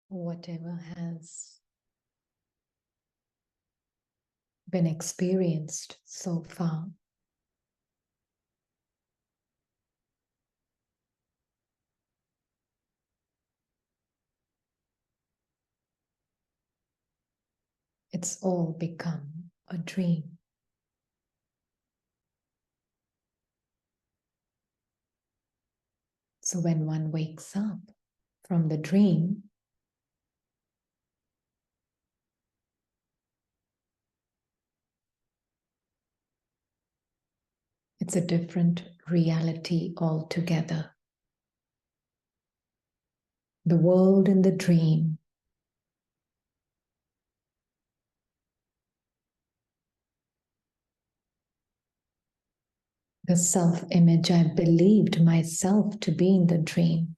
whatever has been experienced so far, it's all become a dream. So when one wakes up from the dream, it's a different reality altogether. The world in the dream the self-image I believed myself to be in the dream,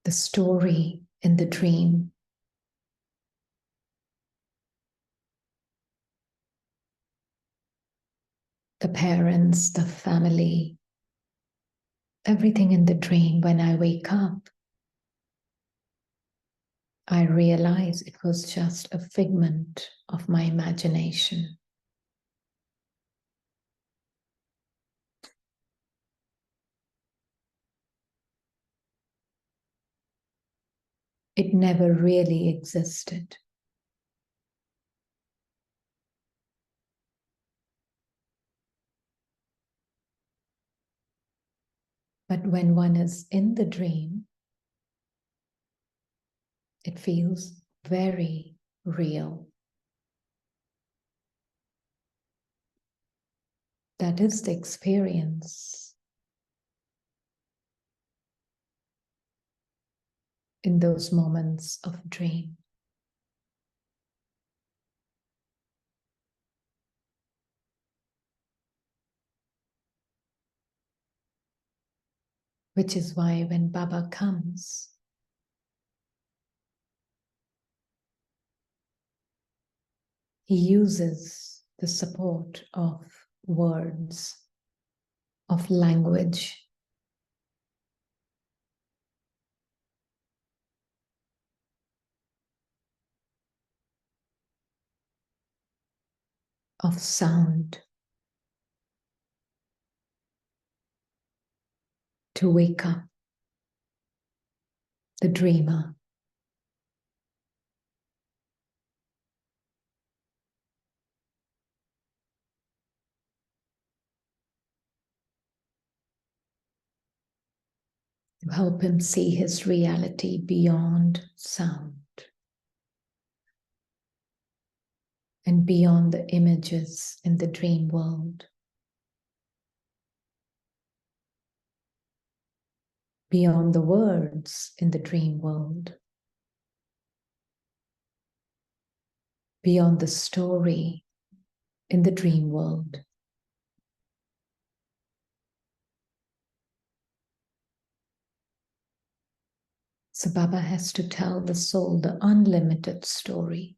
the story in the dream, the parents, the family, everything in the dream. When I wake up, I realize it was just a figment of my imagination. It never really existed. But when one is in the dream, it feels very real. That is the experience in those moments of dream. Which is why when Baba comes, he uses the support of words, of language, of sound to wake up the dreamer. To help him see his reality beyond sound and beyond the images in the dream world, beyond the words in the dream world, beyond the story in the dream world. So Baba has to tell the soul the unlimited story.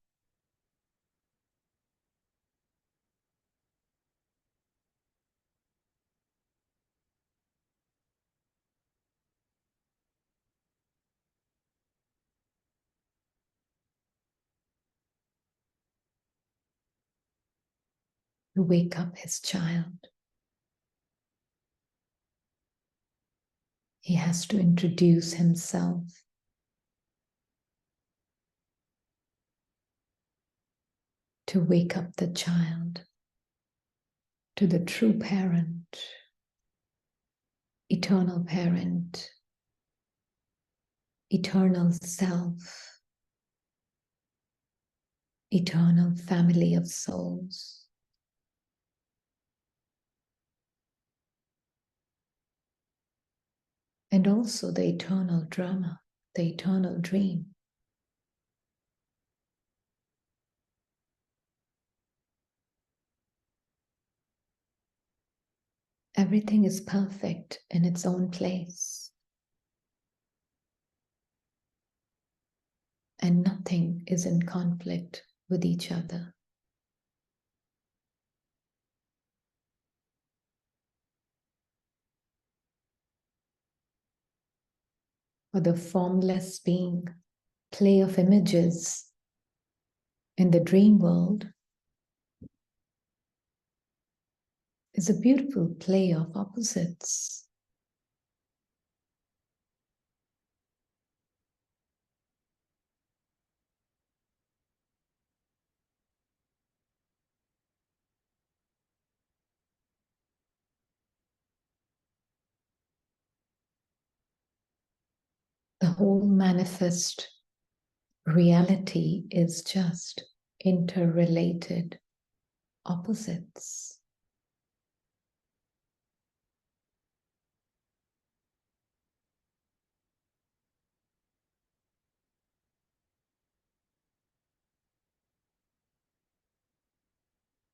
To wake up his child. He has to introduce himself. To wake up the child to the true parent, eternal self, eternal family of souls. And also the eternal drama, the eternal dream. Everything is perfect in its own place. And nothing is in conflict with each other. or the formless being, play of images in the dream world is a beautiful play of opposites. The whole manifest reality is just interrelated opposites.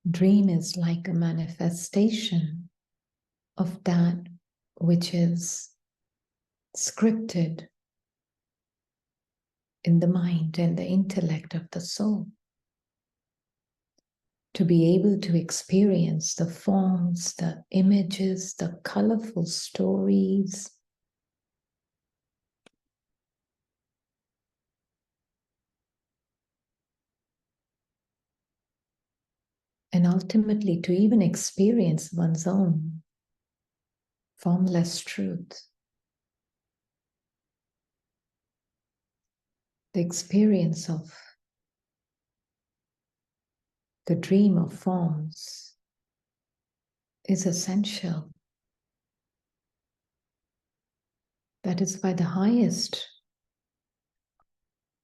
Dream is like a manifestation of that which is scripted in the mind and the intellect of the soul. To be able to experience the forms, the images, the colorful stories, and ultimately to even experience one's own formless truth. The experience of the dream of forms is essential. That is why the highest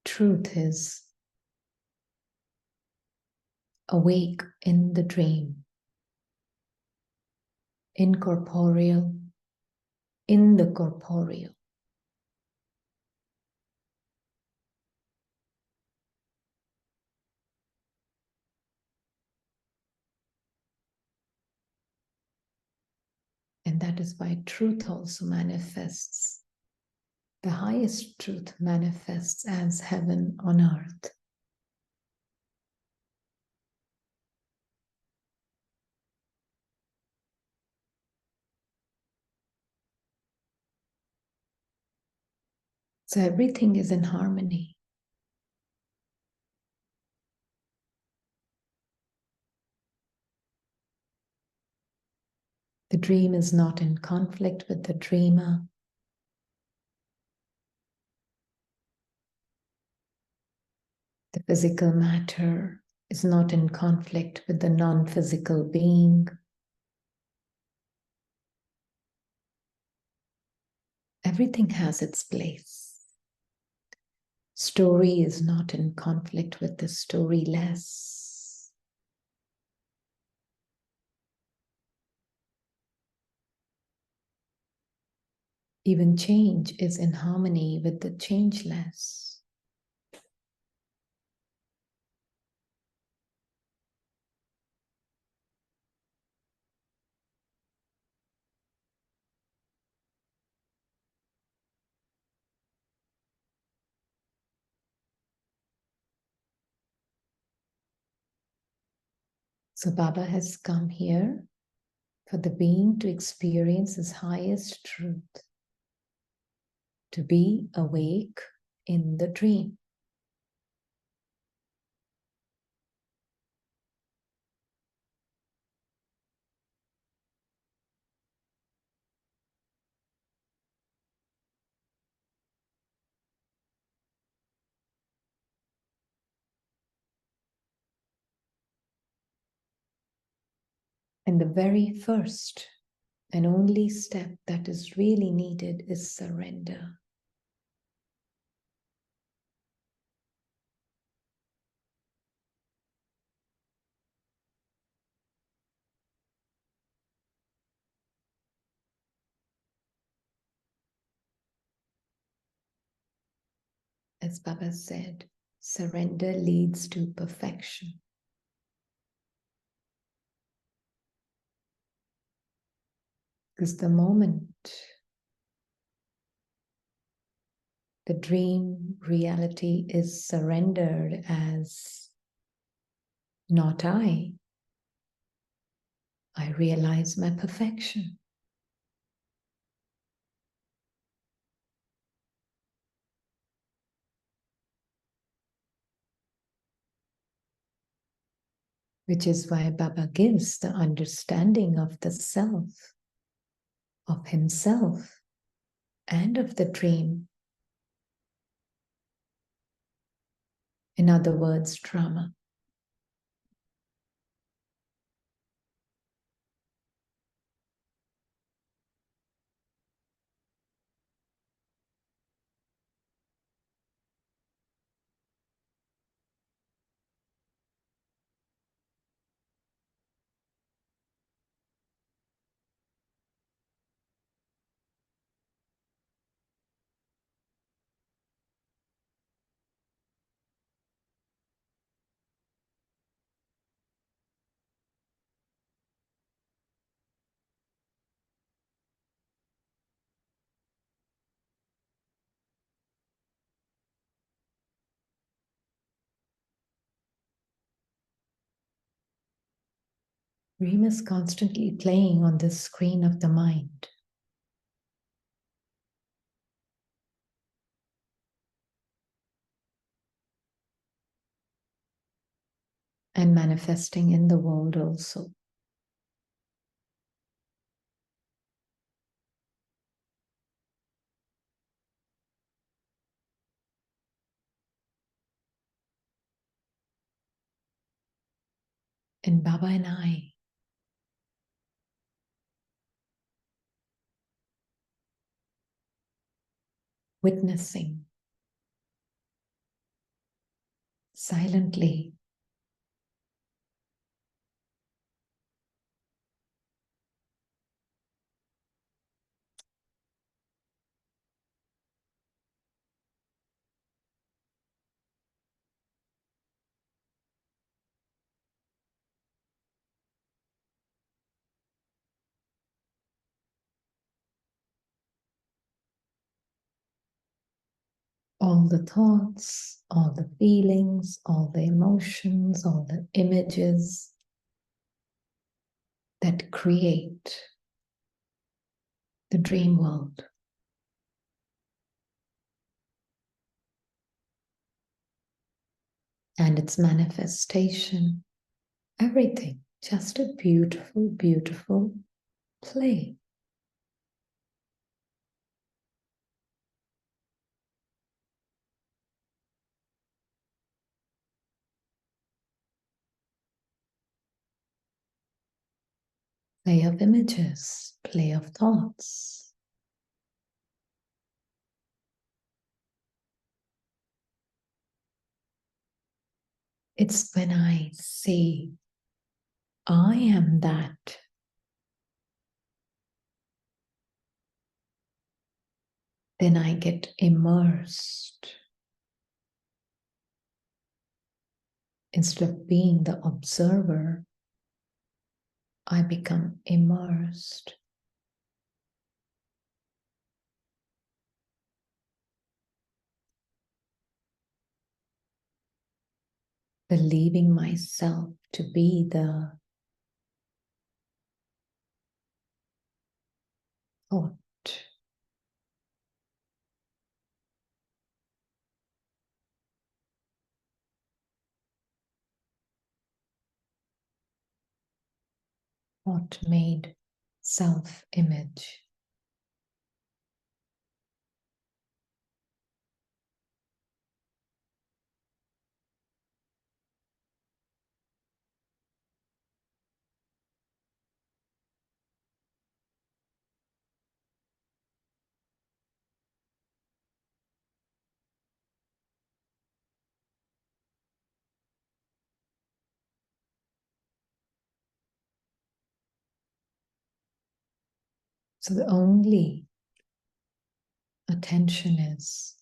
truth is awake in the dream, incorporeal, in the corporeal. And that is why truth also manifests. The highest truth manifests as heaven on earth. So everything is in harmony. The dream is not in conflict with the dreamer. The physical matter is not in conflict with the non-physical being. Everything has its place. Story is not in conflict with the storyless. Even change is in harmony with the changeless. So Baba has come here for the being to experience his highest truth, to be awake in the dream. And the very first and only step that is really needed is surrender. As Baba said, surrender leads to perfection. Because the moment the dream reality is surrendered as not I realize my perfection. which is why Baba gives the understanding of the self, of himself, and of the dream. In other words, drama. Dream is constantly playing on the screen of the mind. And manifesting in the world also. And Baba and I witnessing silently all the thoughts, all the feelings, all the emotions, all the images that create the dream world. And its manifestation, everything, just a beautiful, beautiful play. Play of images, play of thoughts. It's when I say, I am that, then I get immersed. Instead of being the observer, I become immersed. Believing myself to be the thought. Thought made self-image. So the only attention is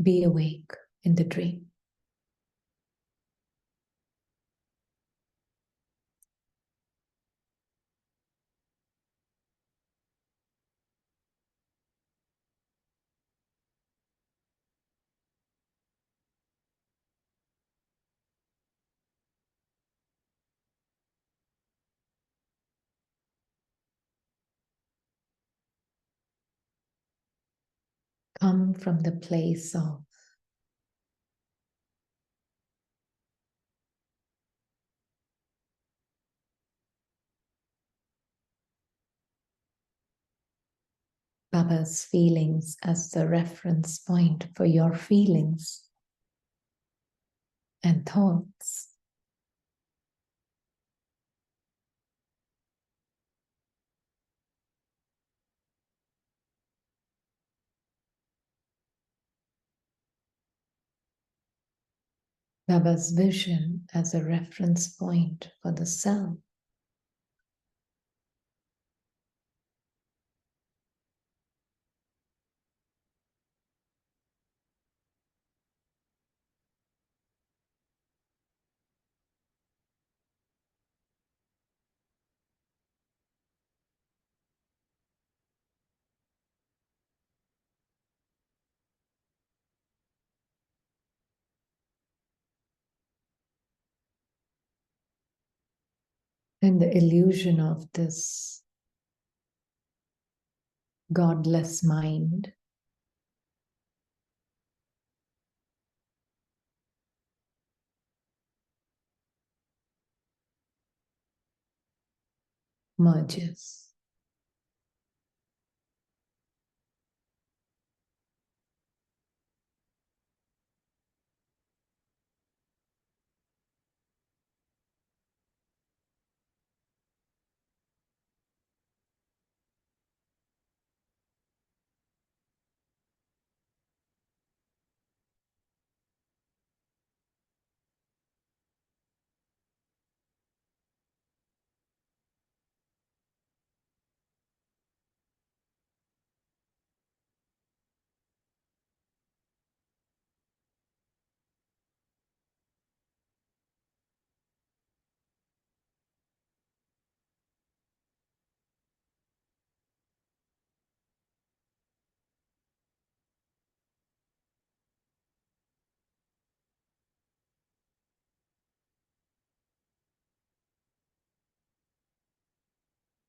be awake in the dream. come from the place of Baba's feelings as the reference point for your feelings and thoughts. Baba's vision as a reference point for the self. And the illusion of this godless mind merges.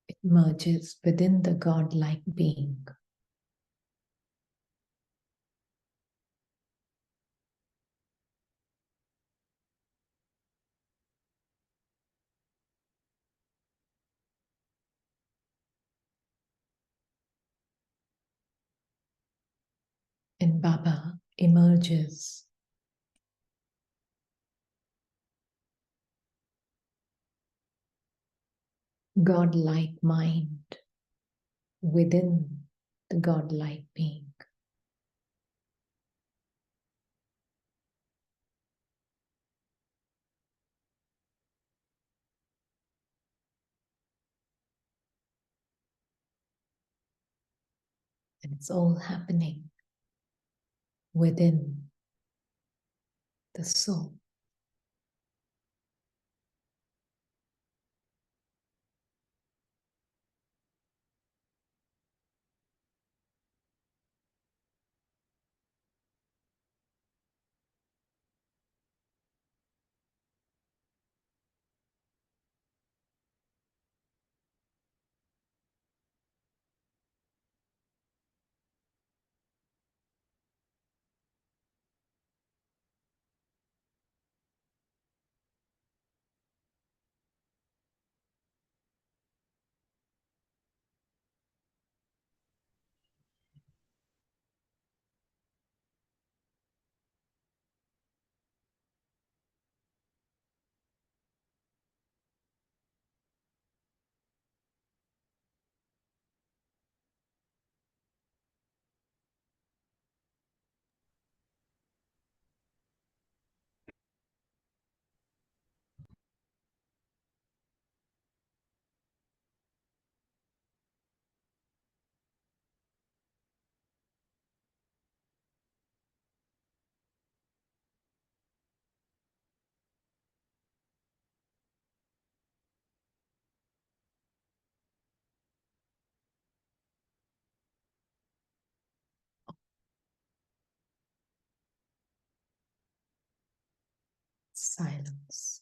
It merges within the godlike being. And Baba emerges godlike mind within the godlike being. And it's all happening within the soul. Silence.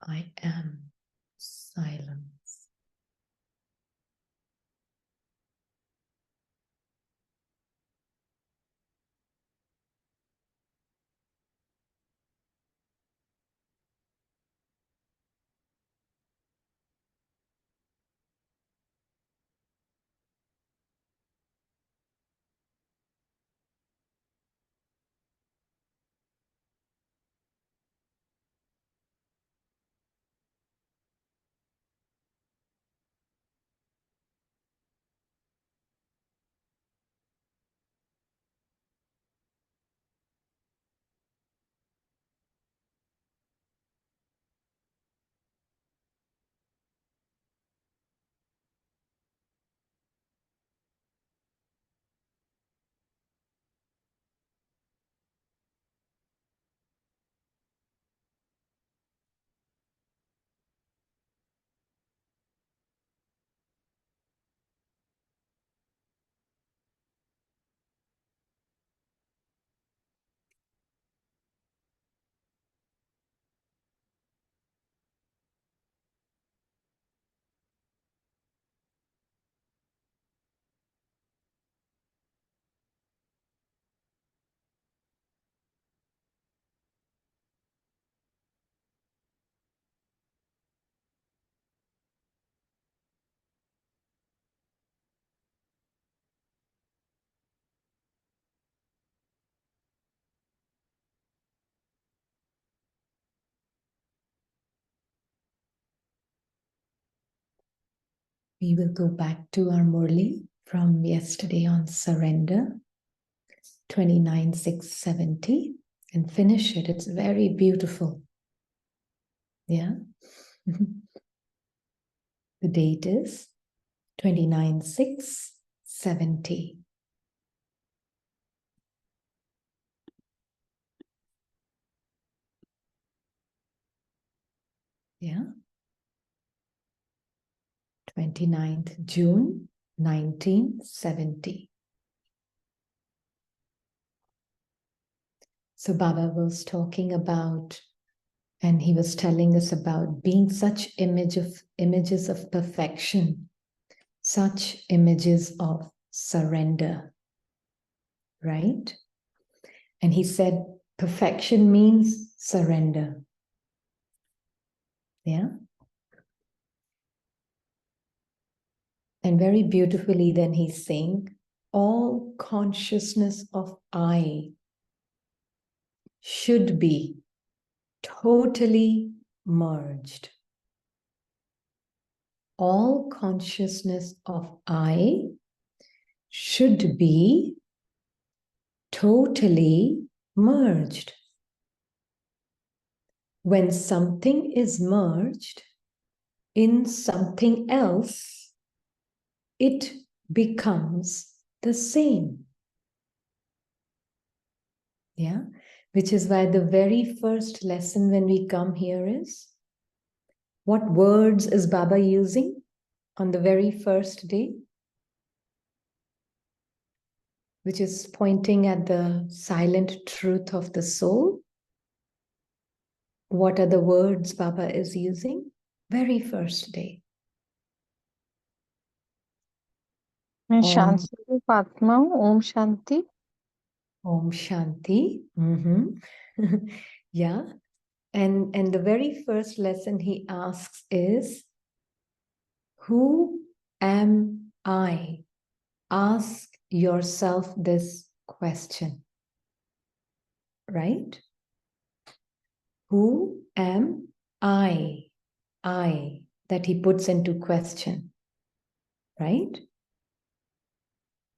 I am silence. We will go back to our Murli from yesterday on surrender, 29,670, and finish it. It's very beautiful. Yeah. The date is 29,670. Yeah. 29th June, 1970. So Baba was talking about, and he was telling us about being such images of perfection, such images of surrender, right? And he said perfection means surrender. Yeah. And very beautifully then he's saying, all consciousness of I should be totally merged. All consciousness of I should be totally merged. When something is merged in something else, it becomes the same. Yeah, which is why the very first lesson when we come here is, what words is Baba using on the very first day? Which is pointing at the silent truth of the soul. What are the words Baba is using? Very first day. Shanti Fatma, Om Shanti. Om Shanti. Yeah. And the very first lesson he asks is, who am I? Ask yourself this question. Right? Who am I? I, that he puts into question. Right?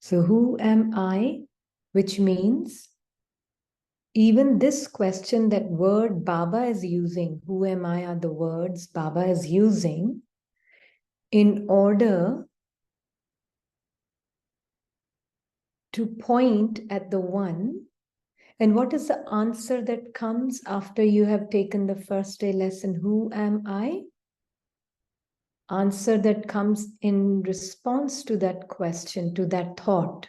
So who am I? Which means even this question, that word Baba is using, who am I, are the words Baba is using in order to point at the one. And what is the answer that comes after you have taken the first day lesson? Who am I? Answer that comes in response to that question, to that thought.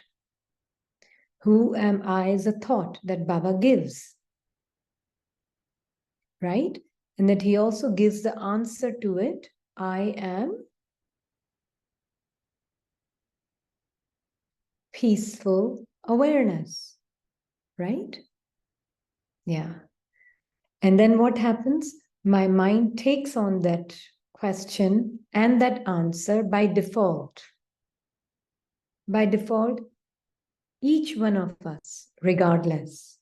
Who am I is a thought that Baba gives. Right? And that he also gives the answer to it. I am peaceful awareness. Right? Yeah. And then what happens? My mind takes on that question and that answer by default. By default, each one of us, regardless,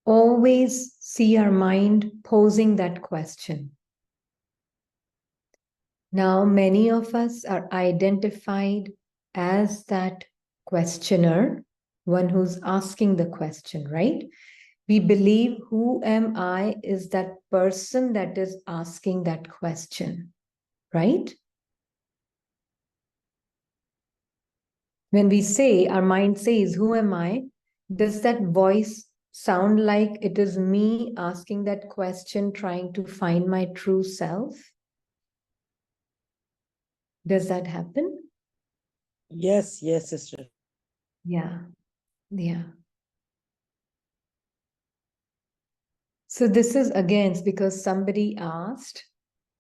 always see our mind posing that question. Now, many of us are identified as that questioner, one who's asking the question, right? We believe who am I is that person that is asking that question, right? When we say, our mind says, who am I? Does that voice sound like it is me asking that question, trying to find my true self? Does that happen? Yes, sister. Yeah, yeah. So this is again because somebody asked,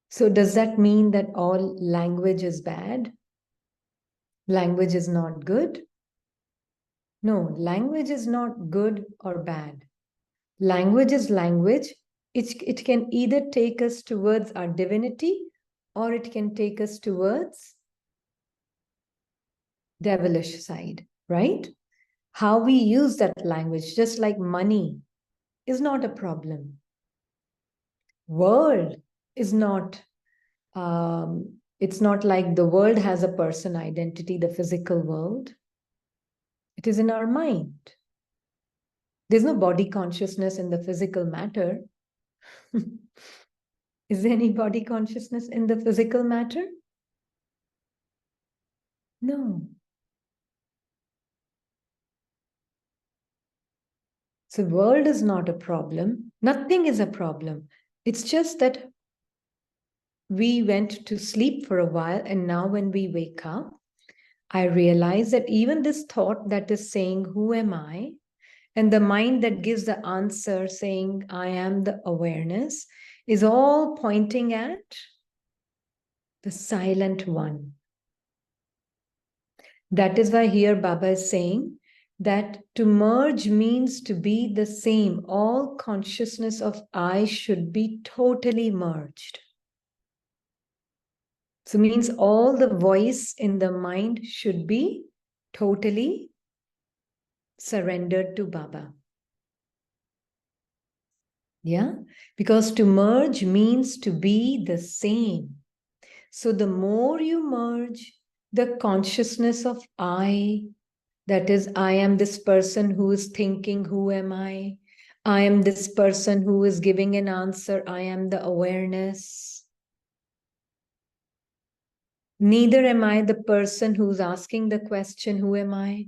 so does that mean that all language is bad? Language is not good? No, language is not good or bad. Language is language. It can either take us towards our divinity or it can take us towards devilish side, right? How we use that language, just like money, is not a problem. World is not It's not like the world has a person identity, the physical world. It is in our mind. There's no body consciousness in the physical matter. Is there any body consciousness in the physical matter? No. So world is not a problem. Nothing is a problem. It's just that we went to sleep for a while, and now when we wake up, I realize that even this thought that is saying, who am I? And the mind that gives the answer saying, I am the awareness, is all pointing at the silent one. That is why here Baba is saying that to merge means to be the same. All consciousness of I should be totally merged. So means all the voice in the mind should be totally surrendered to Baba. Yeah, because to merge means to be the same. So the more you merge the consciousness of I, that is, I am this person who is thinking, who am I? I am this person who is giving an answer, I am the awareness. Neither am I the person who's asking the question, who am I?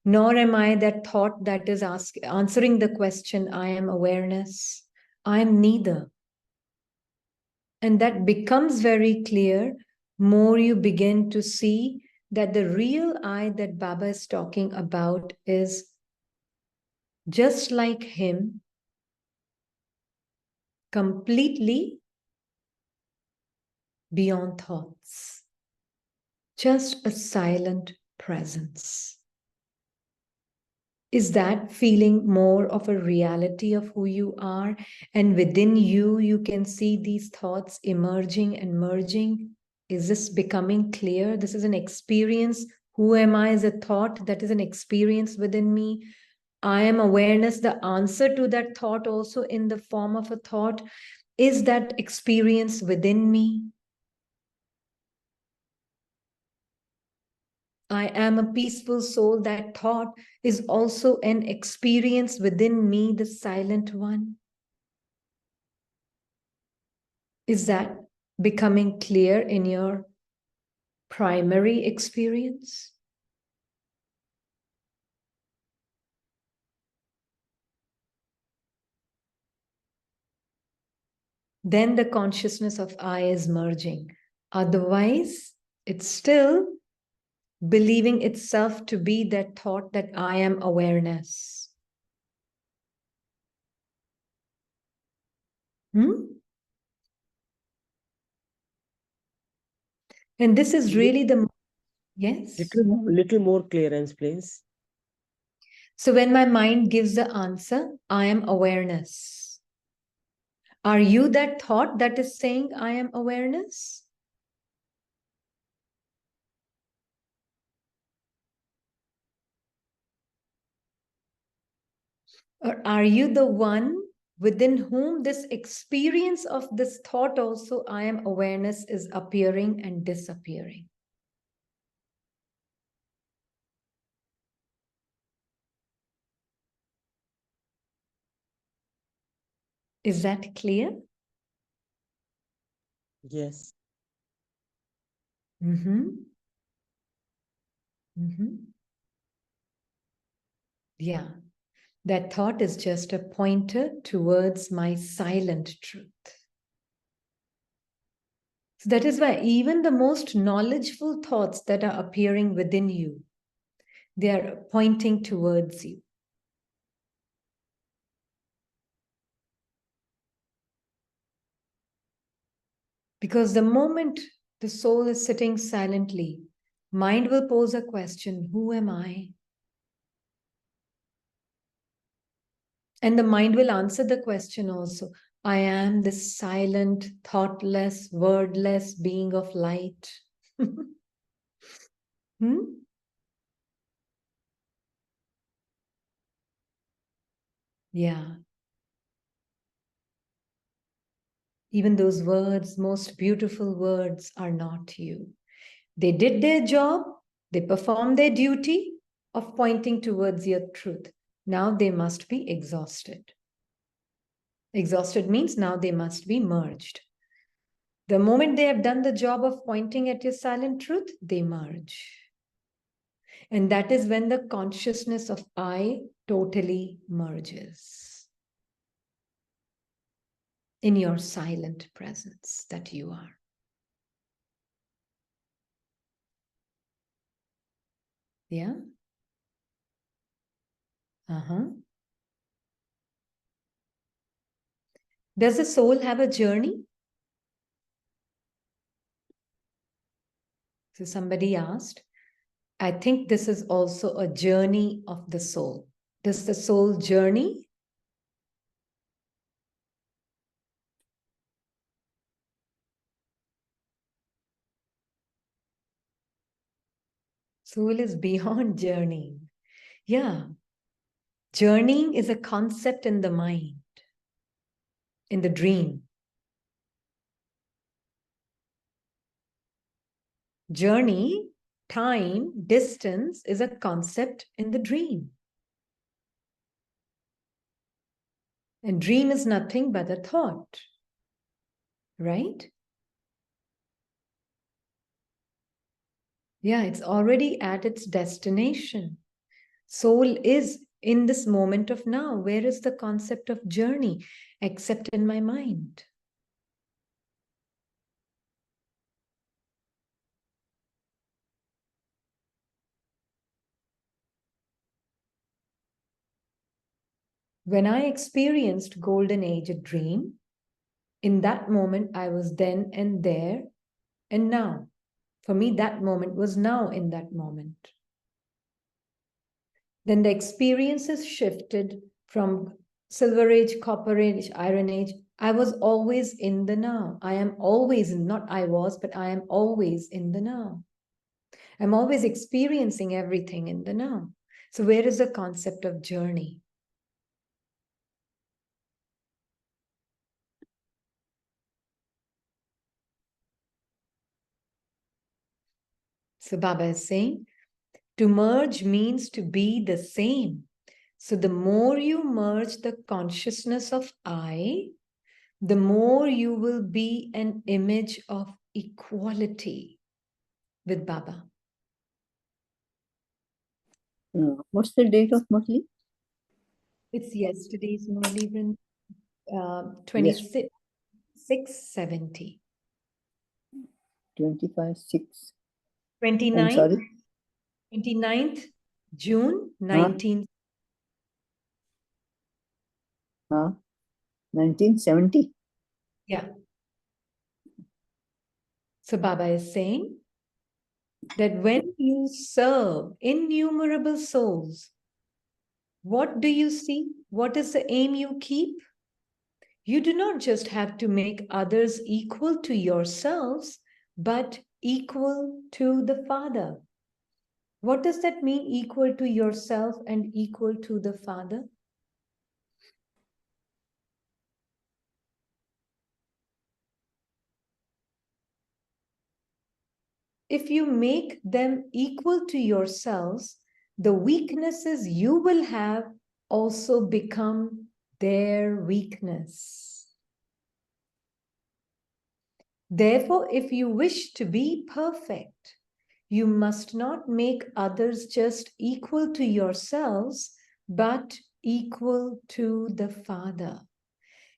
Nor am I that thought that is answering the question, I am awareness. I am neither. And that becomes very clear more you begin to see that the real I that Baba is talking about is just like him, completely beyond thoughts, just a silent presence. Is that feeling more of a reality of who you are? And within you, you can see these thoughts emerging and merging. Is this becoming clear? This is an experience. Who am I is a thought that is an experience within me. I am awareness, the answer to that thought also in the form of a thought. Is that experience within me? I am a peaceful soul. That thought is also an experience within me, the silent one. Is that becoming clear in your primary experience? Then the consciousness of I is merging. Otherwise, it's still believing itself to be that thought that I am awareness. And this is really the, yes? Little more clearance, please. So when my mind gives the answer, I am awareness. Are you that thought that is saying I am awareness? Or are you the one within whom this experience of this thought also, I am awareness, is appearing and disappearing? Is that clear? Yes. Mm-hmm. Mm-hmm. Yeah. That thought is just a pointer towards my silent truth. So that is why even the most knowledgeful thoughts that are appearing within you, they are pointing towards you. Because the moment the soul is sitting silently, mind will pose a question, who am I? And the mind will answer the question also. I am this silent, thoughtless, wordless being of light. Yeah. Even those words, most beautiful words, are not you. They did their job, they performed their duty of pointing towards your truth. Now they must be exhausted. Exhausted means now they must be merged. The moment they have done the job of pointing at your silent truth, they merge. And that is when the consciousness of I totally merges in your silent presence that you are. Yeah? Does the soul have a journey? So somebody asked, I think this is also a journey of the soul. Does the soul journey? Soul is beyond journeying. Yeah. Journeying is a concept in the mind, in the dream. Journey, time, distance is a concept in the dream. And dream is nothing but a thought, right? Yeah, it's already at its destination. Soul is in this moment of now. Where is the concept of journey except in my mind? When I experienced Golden Age, a dream, in that moment I was then and there and now. For me, that moment was now in that moment. Then the experiences shifted from Silver Age, Copper Age, Iron Age. I was always in the now. I am always, not I was, but I am always in the now. I'm always experiencing everything in the now. So where is the concept of journey? So Baba is saying, to merge means to be the same. So the more you merge the consciousness of I, the more you will be an image of equality with Baba. What's the date of Murli? It's yesterday's Murli, 2670. 25/6. 29th, I'm sorry. 29th June 19. 1970. Yeah. So Baba is saying that when you serve innumerable souls, what do you see? What is the aim you keep? You do not just have to make others equal to yourselves, but equal to the Father. What does that mean, equal to yourself and equal to the Father? If you make them equal to yourselves, the weaknesses you will have also become their weakness. Therefore, if you wish to be perfect, you must not make others just equal to yourselves, but equal to the Father.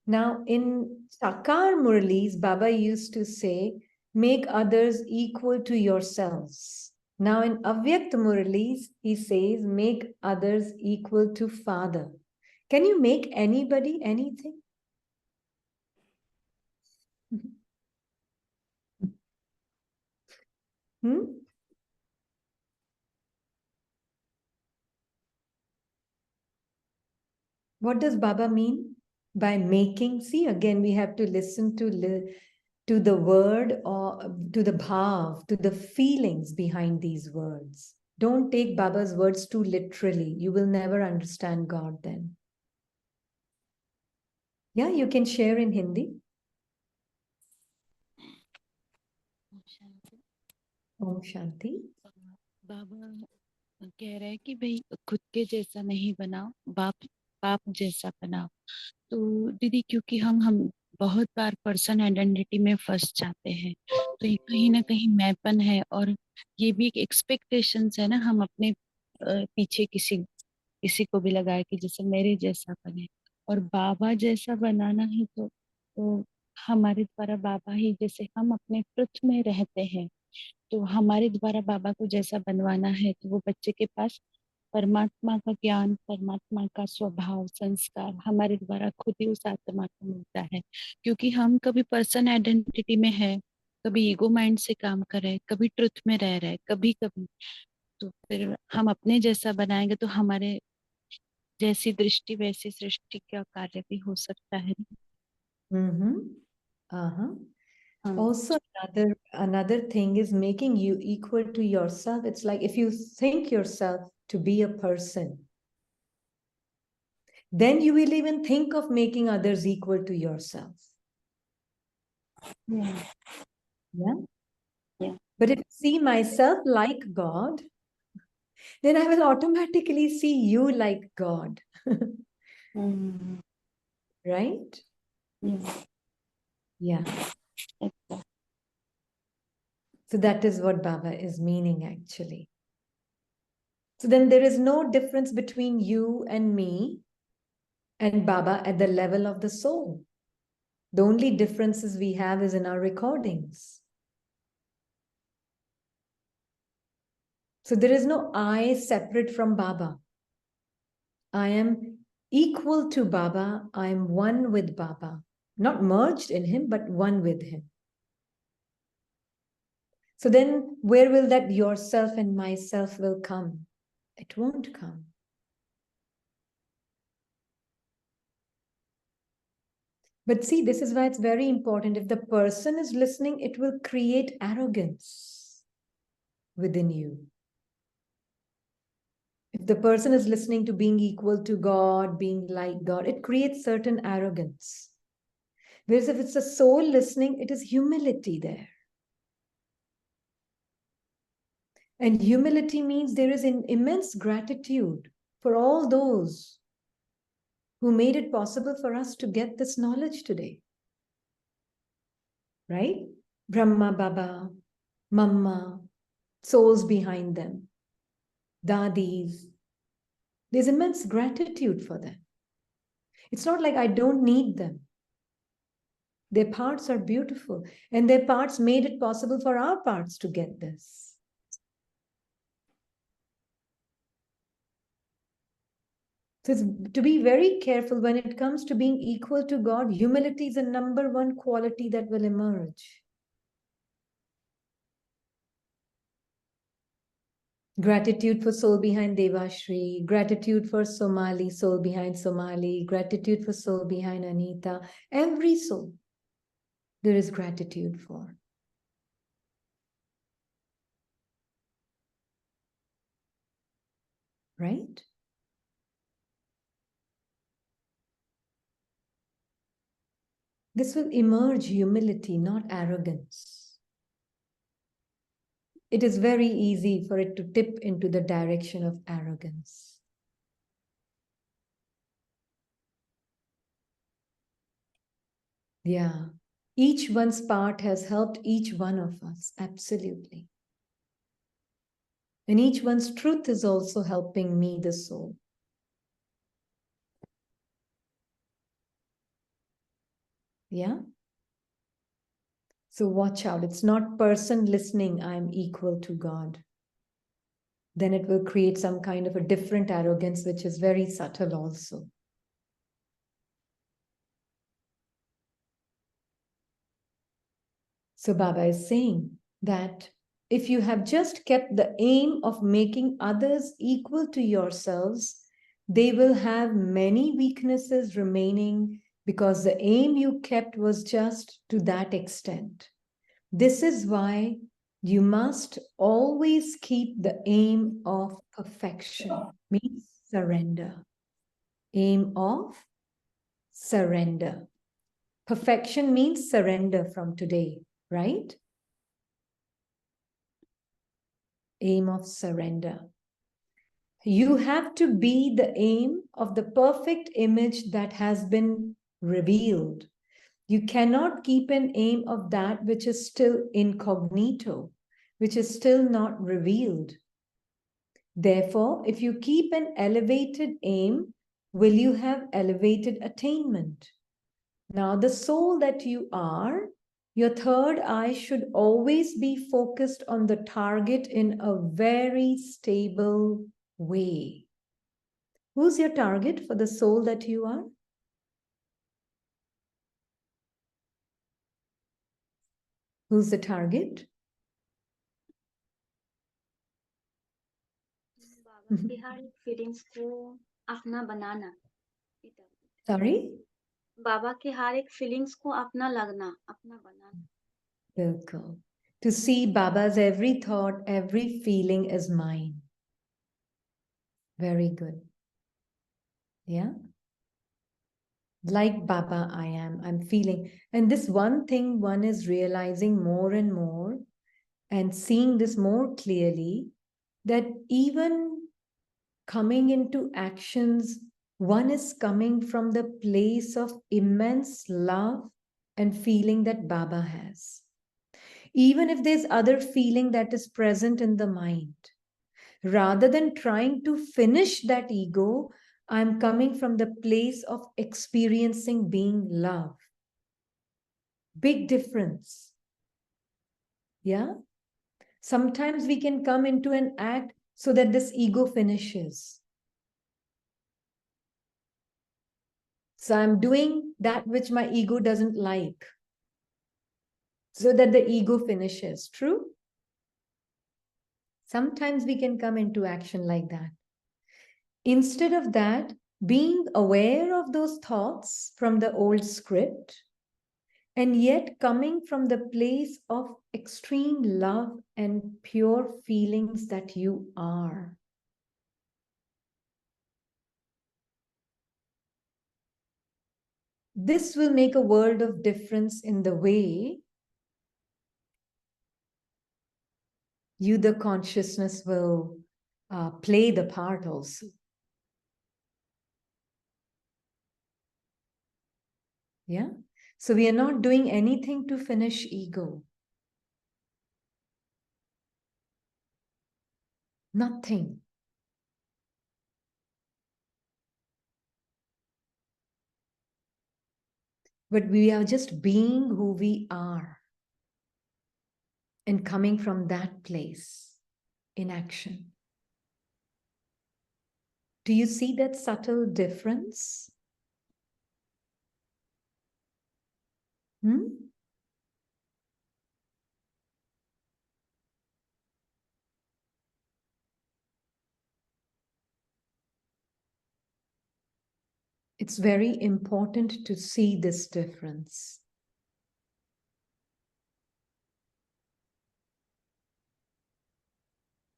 Now, in Sakar Murlis, Baba used to say, make others equal to yourselves. Now, in Avyakt Murlis, he says, make others equal to Father. Can you make anybody anything? What does Baba mean by making? See, again, we have to listen to the word or to the bhav, to the feelings behind these words. Don't take Baba's words too literally. You will never understand God then. Yeah, you can share in Hindi. Om Shanti. बाबा कह रहे हैं कि भाई खुद के जैसा नहीं बनाओ, बाप जैसा बनाओ। तो दीदी क्योंकि हम बहुत बार पर्सन आइडेंटिटी में फंस जाते हैं, तो ये कहीं ना कहीं मैंपन है, और ये भी एक एक्सपेक्टेशंस है ना, हम अपने पीछे किसी किसी को भी लगाए कि जैसे मेरे जैसा बने, और बाबा जैसा बनाना है तो हमारे द्वारा बाबा ही, जैसे हम अपने पृथ्वी में रहते हैं, तो हमारे द्वारा बाबा को जैसा बनवाना है, तो वो बच्चे के पास परमात्मा का ज्ञान, परमात्मा का स्वभाव, संस्कार हमारे द्वारा खुद ही उस आत्मा को मिलता है। क्योंकि हम कभी पर्सन आइडेंटिटी में है, कभी ईगो माइंड से काम कर रहे हैं, कभी ट्रुथ में रह रहे हैं, कभी कभी, तो फिर हम अपने जैसा बनाएंगे तो हमारे जैसी दृष्टि वैसी सृष्टि का कार्य भी हो सकता है। Mm-hmm. Uh-huh. हाँ। Also, another thing is making you equal to yourself. It's like if you think yourself to be a person, then you will even think of making others equal to yourself. Yeah. Yeah. Yeah. But if I see myself like God, then I will automatically see you like God. Mm. Right? Yeah. Yeah. Exactly. So that is what Baba is meaning actually. So then there is no difference between you and me and Baba at the level of the soul. The only differences we have is in our recordings. So there is no I separate from Baba. I am equal to Baba. I am one with Baba. Not merged in him, but one with him. So then where will that yourself and myself will come? It won't come. But see, this is why it's very important. If the person is listening, it will create arrogance within you. If the person is listening to being equal to God, being like God, it creates certain arrogance. Whereas if it's a soul listening, it is humility there. And humility means there is an immense gratitude for all those who made it possible for us to get this knowledge today. Right? Brahma, Baba, Mama, souls behind them, Dadis. There's immense gratitude for them. It's not like I don't need them. Their parts are beautiful, and their parts made it possible for our parts to get this. So it's to be very careful when it comes to being equal to God. Humility is the number one quality that will emerge. Gratitude for soul behind Devashri, gratitude for Somali, soul behind Somali, gratitude for soul behind Anita. Every soul there is gratitude for. Right? This will emerge humility, not arrogance. It is very easy for it to tip into the direction of arrogance. Yeah. Each one's part has helped each one of us, absolutely. And each one's truth is also helping me, the soul. Yeah? So watch out. It's not person listening, I'm equal to God. Then it will create some kind of a different arrogance, which is very subtle also. So Baba is saying that if you have just kept the aim of making others equal to yourselves, they will have many weaknesses remaining because the aim you kept was just to that extent. This is why you must always keep the aim of perfection, means surrender. Aim of surrender. Perfection means surrender from today, right? aim of surrender. You have to be the aim of the perfect image that has been revealed. You cannot keep an aim of that which is still incognito, which is still not revealed. Therefore, if you keep an elevated aim, will you have elevated attainment? Now, the soul that you are, your third eye should always be focused on the target in a very stable way. Who's your target for the soul that you are? Who's the target? बाबा के हर feelings को अपना बनाना. Sorry? बाबा के हर एक feelings को अपना लगना, अपना बनाना. Bilkul. To see Baba's every thought, every feeling is mine. Very good. Yeah? Like Baba, I am. I'm feeling. And this one thing one is realizing more and more and seeing this more clearly, that even coming into actions, one is coming from the place of immense love and feeling that Baba has. Even if there's other feeling that is present in the mind, rather than trying to finish that ego, I'm coming from the place of experiencing being love. Big difference. Yeah? Sometimes we can come into an act so that this ego finishes. So I'm doing that which my ego doesn't like, so that the ego finishes. True? Sometimes we can come into action like that. Instead of that, being aware of those thoughts from the old script, and yet coming from the place of extreme love and pure feelings that you are. This will make a world of difference in the way you, the consciousness, will play the part also. Yeah? So we are not doing anything to finish ego. Nothing. But we are just being who we are and coming from that place in action. Do you see that subtle difference? It's very important to see this difference.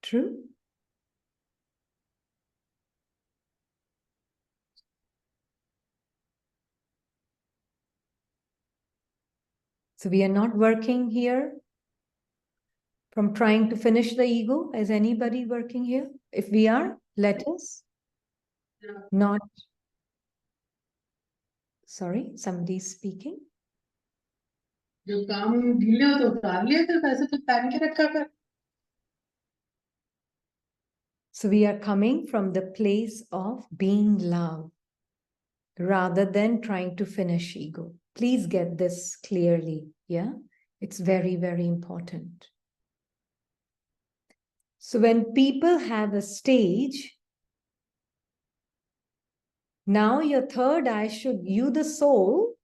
True? So we are not working here from trying to finish the ego. Is anybody working here? If we are, let us. Not. Sorry, somebody's speaking. जो काम ढीले हो तो उतार लिए फिर वैसे तो पहन के रखा कर. So we are coming from the place of being love rather than trying to finish ego. Please get this clearly. Yeah, it's very, very important. So when people have a stage, now your third eye should, you the soul,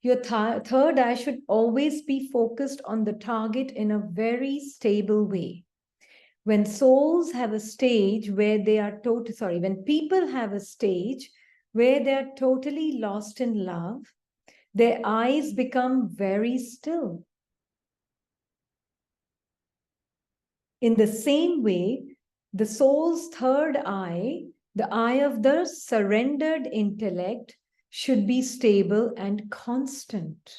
your third eye should always be focused on the target in a very stable way. When souls have a stage where they are when people have a stage where they are totally lost in love, their eyes become very still. In the same way, the soul's third eye, the eye of the surrendered intellect, should be stable and constant.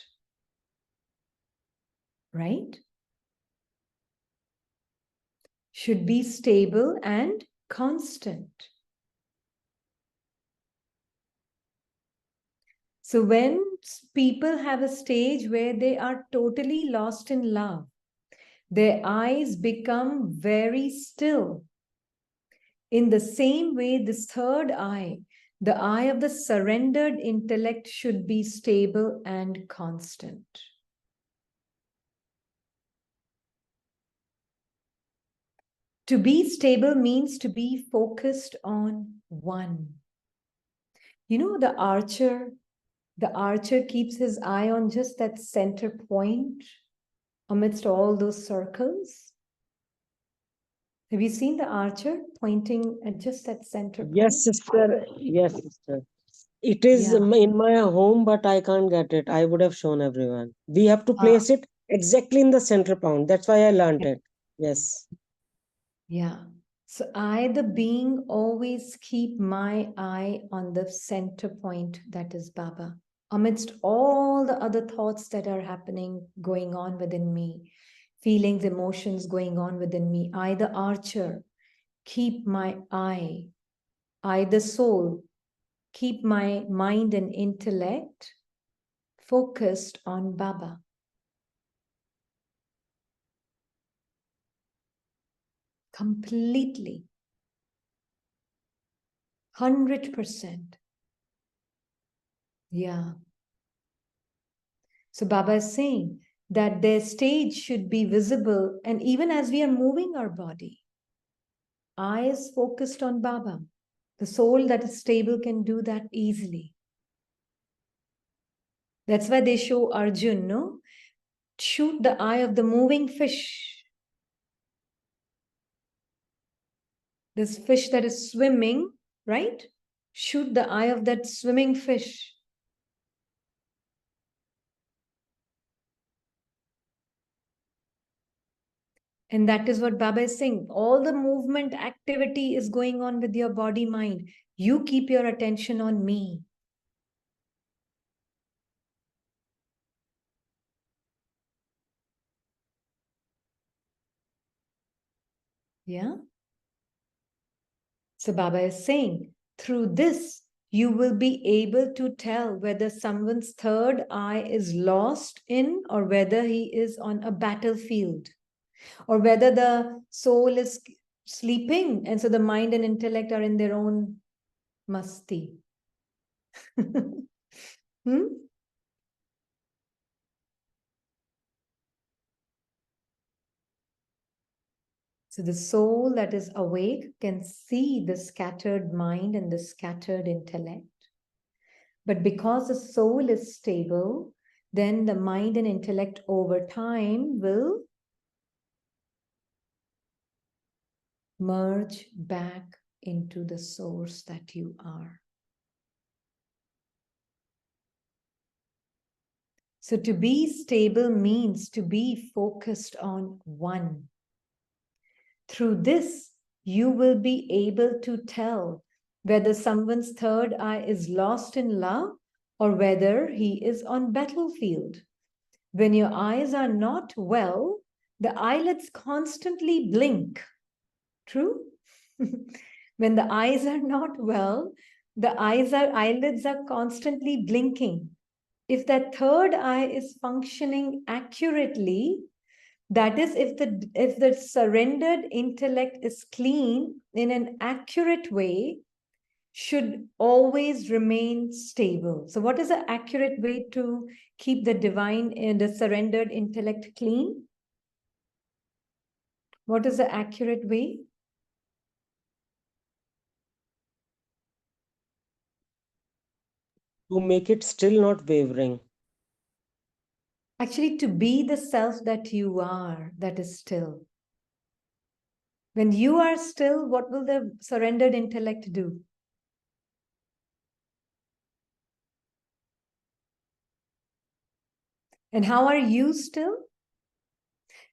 Right? should be stable and constant. So when people have a stage where they are totally lost in love, their eyes become very still. In the same way, this third eye, the eye of the surrendered intellect, should be stable and constant. To be stable means to be focused on one. You know, the archer keeps his eye on just that center point amidst all those circles. Have you seen the archer pointing at just that center point? Yes, sister. Yes, sister. It is in my home, but I can't get it. I would have shown everyone. We have to place it exactly in the center point. That's why I learned it. Yes. Yeah. So I, the being, always keep my eye on the center point, that is Baba, amidst all the other thoughts that are happening, going on within me, feelings, emotions going on within me. I, the archer, keep my eye. I, the soul, keep my mind and intellect focused on Baba. Completely. 100%. Yeah. So Baba is saying that their stage should be visible, and even as we are moving our body, eyes focused on Baba. The soul that is stable can do that easily. That's why they show Arjun, no? Shoot the eye of the moving fish. This fish that is swimming, right? Shoot the eye of that swimming fish. And that is what Baba is saying. All the movement activity is going on with your body, mind. You keep your attention on me. Yeah. So Baba is saying, through this, you will be able to tell whether someone's third eye is lost in, or whether he is on a battlefield, or whether the soul is sleeping and so the mind and intellect are in their own masti. Hmm? So the soul that is awake can see the scattered mind and the scattered intellect. But because the soul is stable, then the mind and intellect over time will merge back into the source that you are. So to be stable means to be focused on one. Through this, you will be able to tell whether someone's third eye is lost in love or whether he is on battlefield. When your eyes are not well, the eyelids constantly blink. True? When the eyes are not well, the eyelids are constantly blinking. If that third eye is functioning accurately, that is, if the surrendered intellect is clean in an accurate way, should always remain stable. So what is the accurate way to keep the divine and the surrendered intellect clean? What is the accurate way? To make it still not wavering. Actually, to be the self that you are, that is still. When you are still, what will the surrendered intellect do? And how are you still?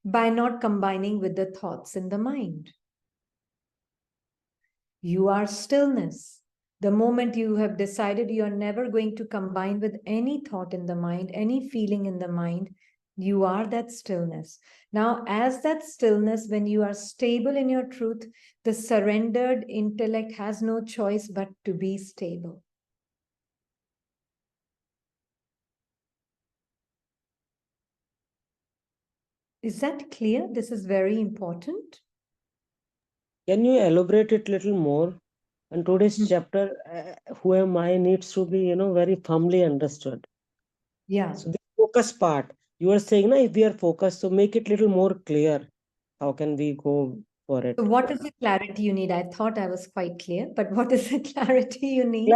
By not combining with the thoughts in the mind. You are stillness. The moment you have decided you are never going to combine with any thought in the mind, any feeling in the mind, You are that stillness. Now, as that stillness, when you are stable in your truth, the surrendered intellect has no choice but to be stable. Is that clear? This is very important. Can you elaborate it little more? And today's chapter, who am I, needs to be, very firmly understood. Yeah. So the focus part, you are saying, if we are focused, so make it little more clear. How can we go for it? So what is the clarity you need? I thought I was quite clear, but what is the clarity you need?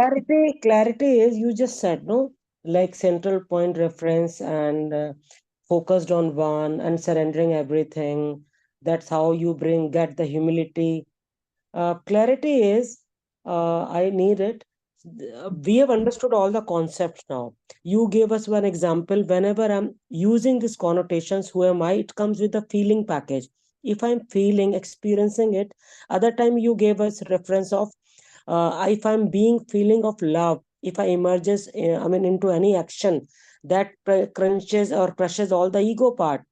Clarity is, you just said, no, like central point reference and focused on one and surrendering everything. That's how you get the humility. Clarity is, I need it. We have understood all the concepts now. You gave us one example. Whenever I'm using these connotations, who am I? It comes with a feeling package. If I'm feeling, experiencing it, other time you gave us reference of, if I'm being feeling of love, if I emerges, into any action that crunches or crushes all the ego part.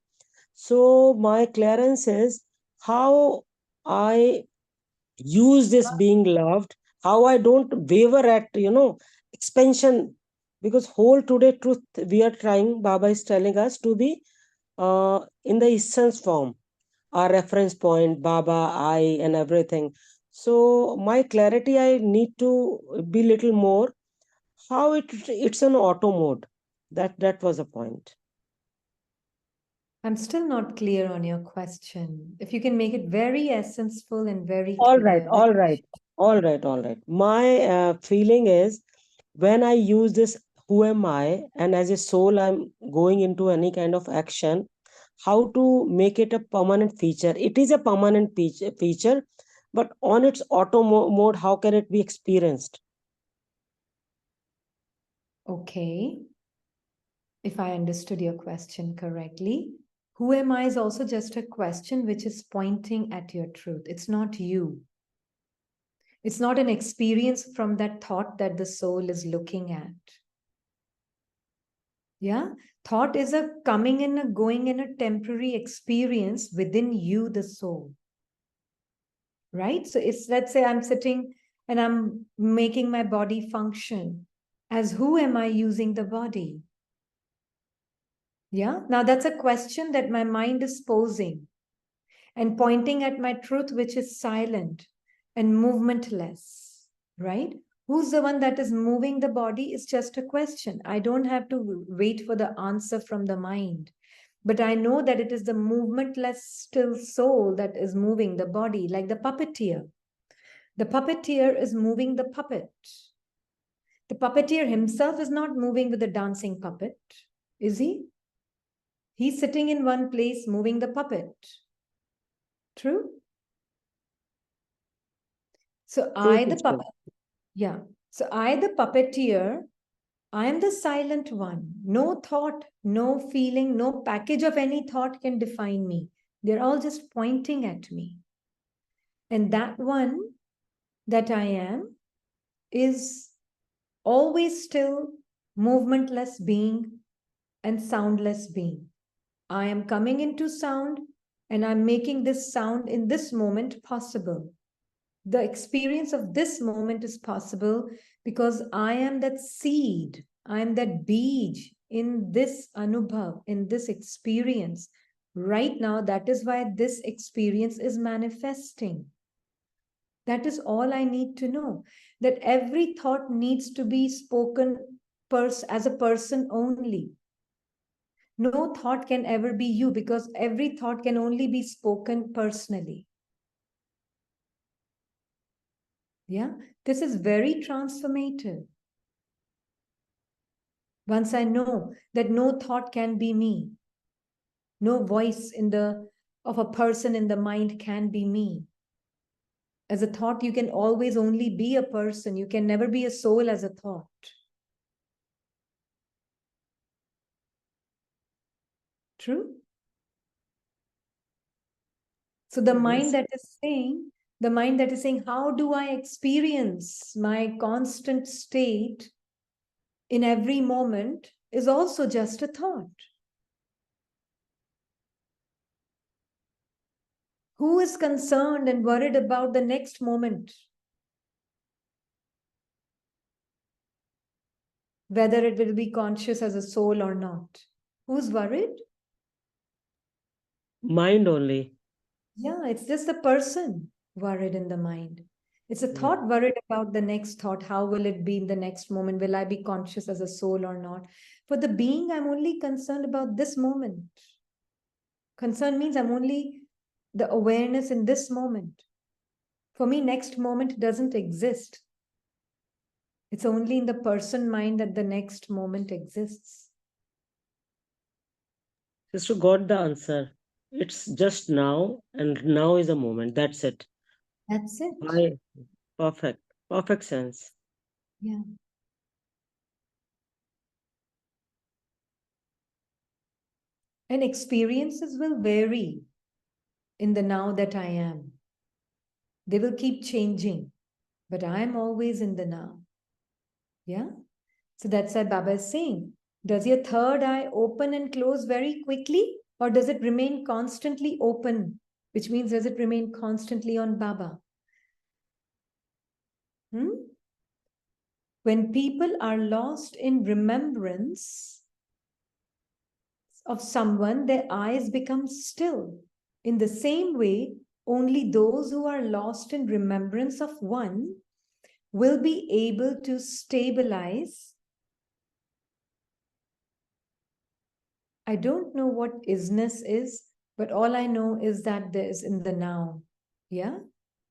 So my clearance is how I use this being loved, how I don't waver at expansion, because whole today truth we are trying, Baba is telling us to be in the essence form, our reference point, Baba, I, and everything. So my clarity, I need to be little more how it's an auto mode. That was a point. I'm still not clear on your question. If you can make it very essential and very All clear. right. My feeling is, when I use this, who am I, and as a soul, I'm going into any kind of action, how to make it a permanent feature. It is a permanent feature, but on its auto mode, how can it be experienced? Okay. If I understood your question correctly, who am I is also just a question which is pointing at your truth. It's not you. It's not an experience from that thought that the soul is looking at. Yeah, thought is a coming and a going in a temporary experience within you, the soul. Right? So it's, let's say I'm sitting and I'm making my body function. As who am I using the body? Yeah, now that's a question that my mind is posing and pointing at my truth, which is silent and movementless, right? Who's the one that is moving the body is just a question. I don't have to wait for the answer from the mind, but I know that it is the movementless, still soul that is moving the body, like the puppeteer. The puppeteer is moving the puppet. The puppeteer himself is not moving with the dancing puppet, is he? He's sitting in one place moving the puppet. True? So I, the puppet, yeah. So I, the puppeteer, I am the silent one. No thought, no feeling, no package of any thought can define me. They're all just pointing at me. And that one that I am is always still movementless being and soundless being. I am coming into sound and I'm making this sound in this moment possible. The experience of this moment is possible because I am that seed, I am that beej in this anubhav, in this experience. Right now, that is why this experience is manifesting. That is all I need to know. That every thought needs to be spoken as a person only. No thought can ever be you because every thought can only be spoken personally. Yeah, this is very transformative. Once I know that no thought can be me, no voice of a person in the mind can be me. As a thought, you can always only be a person. You can never be a soul as a thought. True? So the mind that is saying, how do I experience my constant state in every moment is also just a thought. Who is concerned and worried about the next moment? Whether it will be conscious as a soul or not. Who's worried? Mind only. Yeah, it's just a person worried in the mind. It's a thought worried about the next thought. How will it be in the next moment? Will I be conscious as a soul or not? For the being, I'm only concerned about this moment. Concern means I'm only the awareness in this moment. For me, next moment doesn't exist. It's only in the person mind that the next moment exists. Sister got the answer. It's just now, and now is a moment. That's it. That's it. I perfect. Perfect sense. Yeah. And experiences will vary in the now that I am. They will keep changing, but I am always in the now. Yeah. So that's why Baba is saying, does your third eye open and close very quickly, or does it remain constantly open? Which means, does it remain constantly on Baba? When people are lost in remembrance of someone, their eyes become still. In the same way, only those who are lost in remembrance of one will be able to stabilize. I don't know what isness is, but all I know is that there is in the now. Yeah?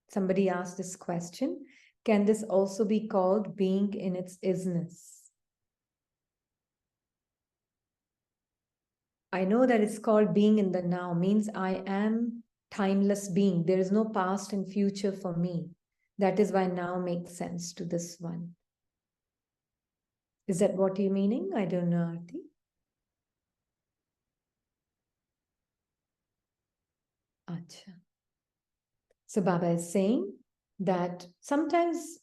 Somebody asked this question. Can this also be called being in its isness? I know that it's called being in the now, means I am timeless being. There is no past and future for me. That is why now makes sense to this one. Is that what you're meaning? I don't know, Arti. Acha. So Baba is saying that sometimes,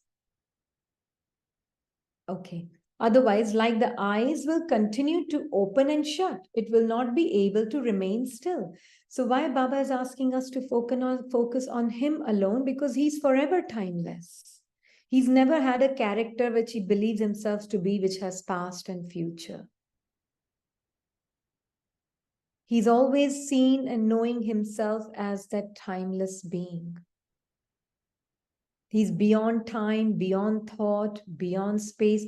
okay, otherwise, like the eyes will continue to open and shut, it will not be able to remain still. So why Baba is asking us to focus on him alone? Because he's forever timeless. He's never had a character which he believes himself to be, which has past and future. He's always seen and knowing himself as that timeless being. He's beyond time, beyond thought, beyond space,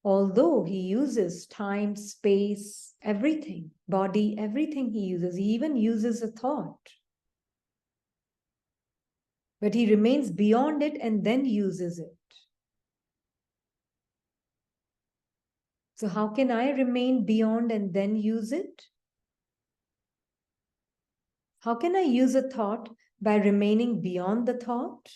although he uses time, space, everything, body, everything he uses. He even uses a thought. But he remains beyond it and then uses it. So how can I remain beyond and then use it? How can I use a thought by remaining beyond the thought?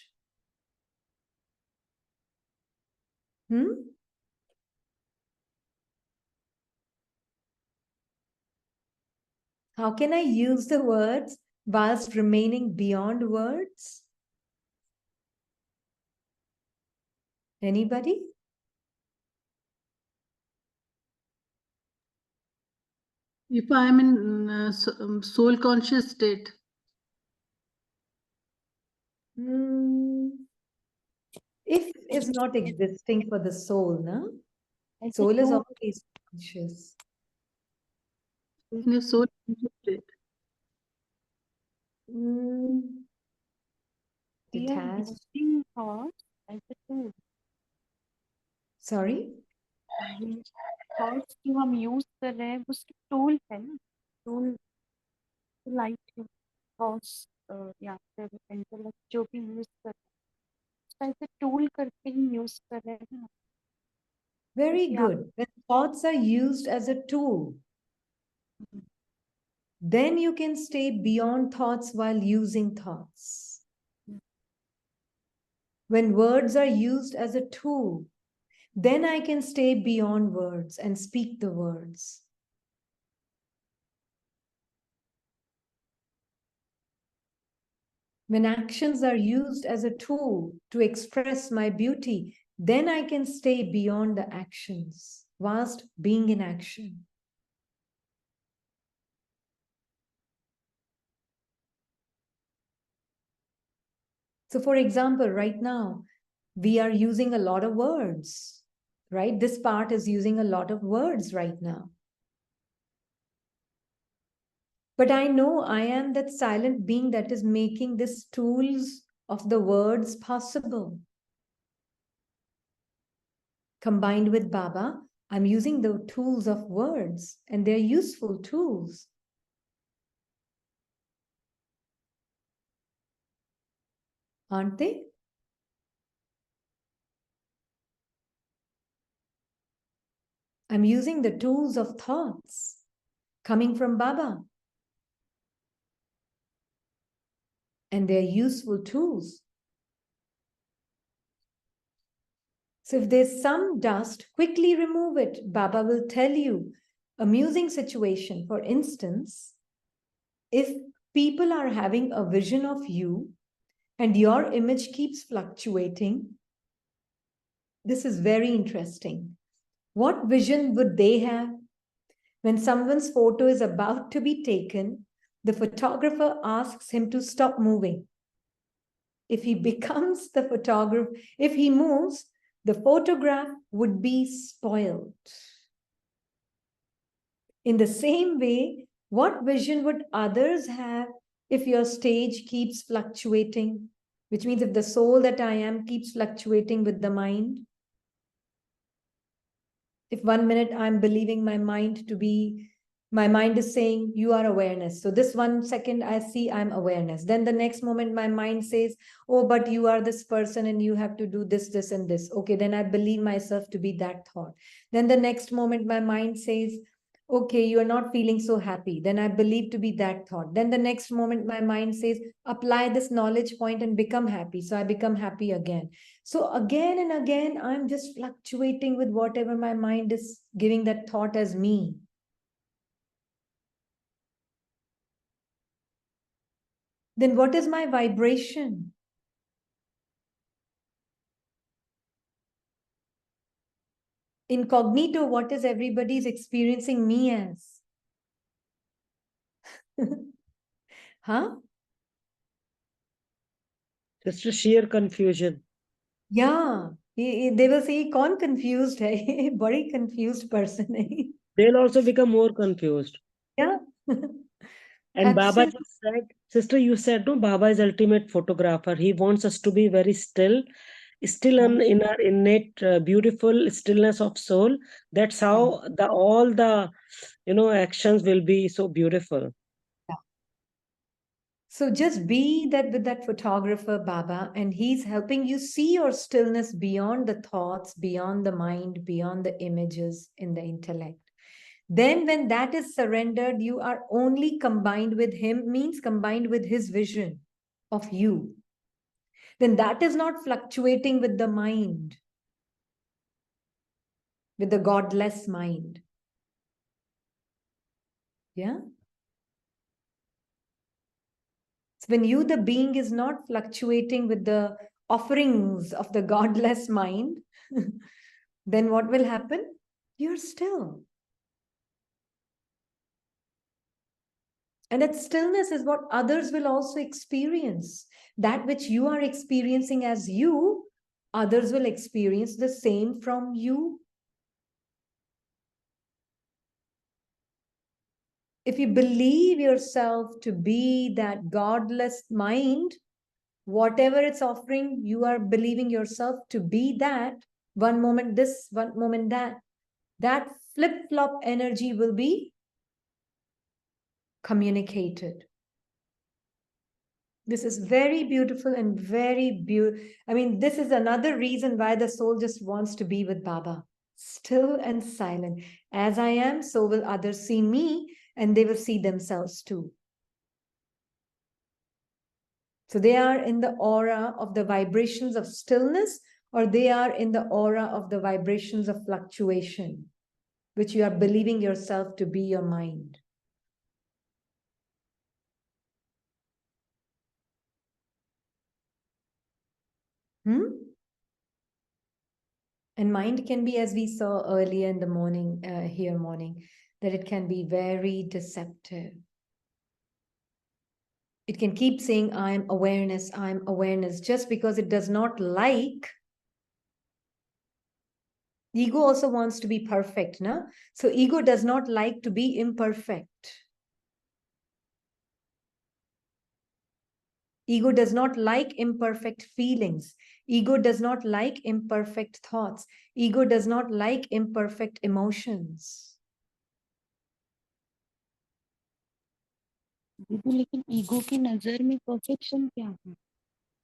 How can I use the words whilst remaining beyond words? Anybody? If I am in soul conscious state. If is not existing for the soul, no? As a Soul is tool, always conscious. In a soul conscious state. we are Detached. using thoughts as a tool. Sorry? Thoughts जो हम use कर रहे हैं वो उसकी tool है ना, tool like thoughts या फिर इंटेलेक्ट जो भी यूज कर रहे हैं उसका ऐसे टूल करके ही यूज कर रहे हैं ना. Very Yeah. good. When thoughts are used as a tool, then you can stay beyond thoughts while using thoughts. When words are used as a tool, then I can stay beyond words and speak the words. When actions are used as a tool to express my beauty, then I can stay beyond the actions whilst being in action. So for example, right now, we are using a lot of words, right? This part is using a lot of words right now. But I know I am that silent being that is making these tools of the words possible. Combined with Baba, I'm using the tools of words, and they're useful tools. Aren't they? I'm using the tools of thoughts coming from Baba. And they're useful tools. So if there's some dust, quickly remove it. Baba will tell you. Amusing situation, for instance, if people are having a vision of you and your image keeps fluctuating, this is very interesting. What vision would they have? When someone's photo is about to be taken, the photographer asks him to stop moving. If he becomes the photographer, if he moves, the photograph would be spoiled. In the same way, what vision would others have if your stage keeps fluctuating? Which means if the soul that I am keeps fluctuating with the mind. If 1 minute I'm believing my mind to be, my mind is saying, you are awareness. So this 1 second I see I'm awareness. Then the next moment my mind says, oh, but you are this person and you have to do this, this, and this. Okay, then I believe myself to be that thought. Then the next moment my mind says, okay, you are not feeling so happy. Then I believe to be that thought. Then the next moment my mind says, apply this knowledge point and become happy. So I become happy again. So again and again, I'm just fluctuating with whatever my mind is giving that thought as me. Then what is my vibration? Incognito, what is everybody's experiencing me as? Huh? Just a sheer confusion. Yeah. They will say, "Kaun confused hai?" Very confused person hai. They'll also become more confused. Yeah. And Baba Absolutely. just said, sister, you said, no, Baba is ultimate photographer. He wants us to be very still, in our innate, beautiful stillness of soul. That's how all the, actions will be so beautiful. So just be that with that photographer, Baba, and he's helping you see your stillness beyond the thoughts, beyond the mind, beyond the images in the intellect. Then when that is surrendered, you are only combined with him, means combined with his vision of you. Then that is not fluctuating with the mind, with the godless mind. Yeah. So when you, the being, is not fluctuating with the offerings of the godless mind, then what will happen? You're still. And that stillness is what others will also experience. That which you are experiencing as you, others will experience the same from you. If you believe yourself to be that godless mind, whatever it's offering, you are believing yourself to be that. One moment this, one moment that. That flip-flop energy will be communicated. This is very beautiful and very beautiful. I mean, this is another reason why the soul just wants to be with Baba. Still and silent. As I am, so will others see me, and they will see themselves too. So they are in the aura of the vibrations of stillness, or they are in the aura of the vibrations of fluctuation, which you are believing yourself to be your mind. And mind can be, as we saw earlier in the morning, that it can be very deceptive. It can keep saying, I'm awareness, just because it does not like. Ego also wants to be perfect, no? So ego does not like to be imperfect. Ego does not like imperfect feelings. Ego does not like imperfect thoughts. Ego does not like imperfect emotions. दीदी लेकिन ego की नजर में perfection क्या है?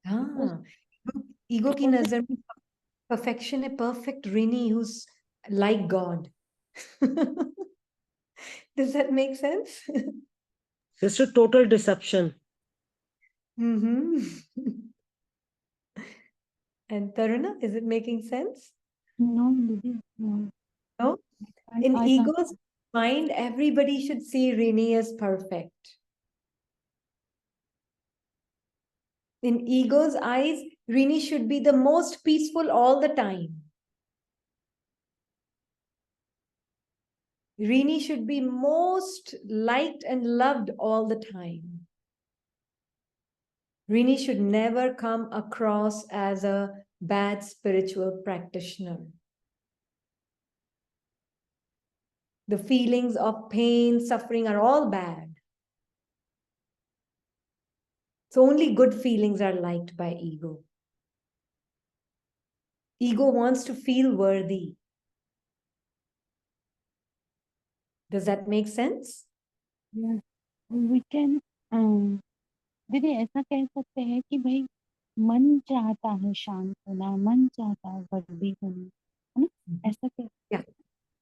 हाँ, ego की नजर में perfection है perfect Rini who's like God. Does that make sense? It's a total deception. And Taruna, is it making sense? No, दीदी, no. No? In ego's mind, everybody should see Rini as perfect. In ego's eyes, Rini should be the most peaceful all the time. Rini should be most liked and loved all the time. Rini should never come across as a bad spiritual practitioner. The feelings of pain, suffering are all bad. So only good feelings are liked by ego. Ego wants to feel worthy. Does that make sense? Yes, we can. दीदी ऐसा कह सकते हैं कि भाई मन चाहता है शांत होना, मन चाहता है वर्दी होना, है ना? ऐसा कह.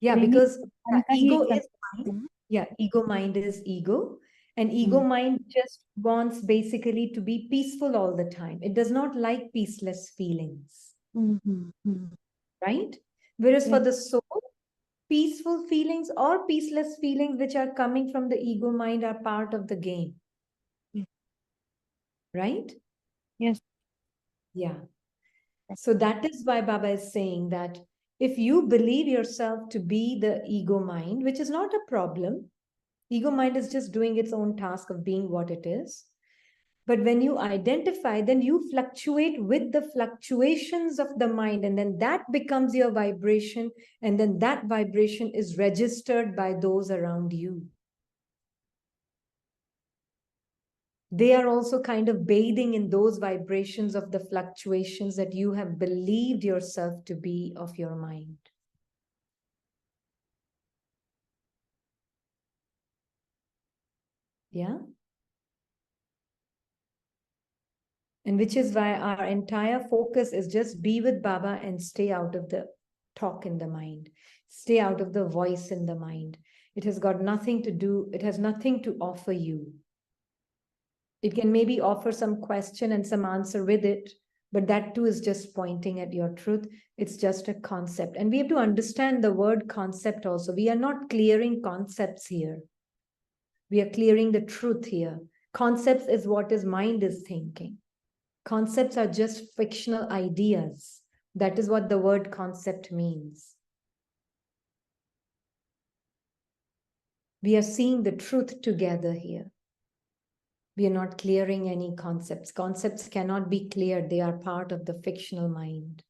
Yeah, Rini, because मन का ही ego एक is mind. Yeah, ego mind is ego. And ego mind just wants basically to be peaceful all the time. It does not like peaceless feelings. Right? Whereas for the soul, peaceful feelings or peaceless feelings which are coming from the ego mind are part of the game. Right? Yes. Yeah. So that is why Baba is saying that if you believe yourself to be the ego mind, which is not a problem, ego mind is just doing its own task of being what it is. But when you identify, then you fluctuate with the fluctuations of the mind, and then that becomes your vibration, and then that vibration is registered by those around you. They are also kind of bathing in those vibrations of the fluctuations that you have believed yourself to be of your mind. Yeah? And which is why our entire focus is just be with Baba and stay out of the talk in the mind. Stay out of the voice in the mind. It has got nothing to do, it has nothing to offer you. It can maybe offer some question and some answer with it, but that too is just pointing at your truth. It's just a concept. And we have to understand the word concept also. We are not clearing concepts here. We are clearing the truth here. Concepts is what his mind is thinking. Concepts are just fictional ideas. That is what the word concept means. We are seeing the truth together here. We are not clearing any concepts. Concepts cannot be cleared. They are part of the fictional mind.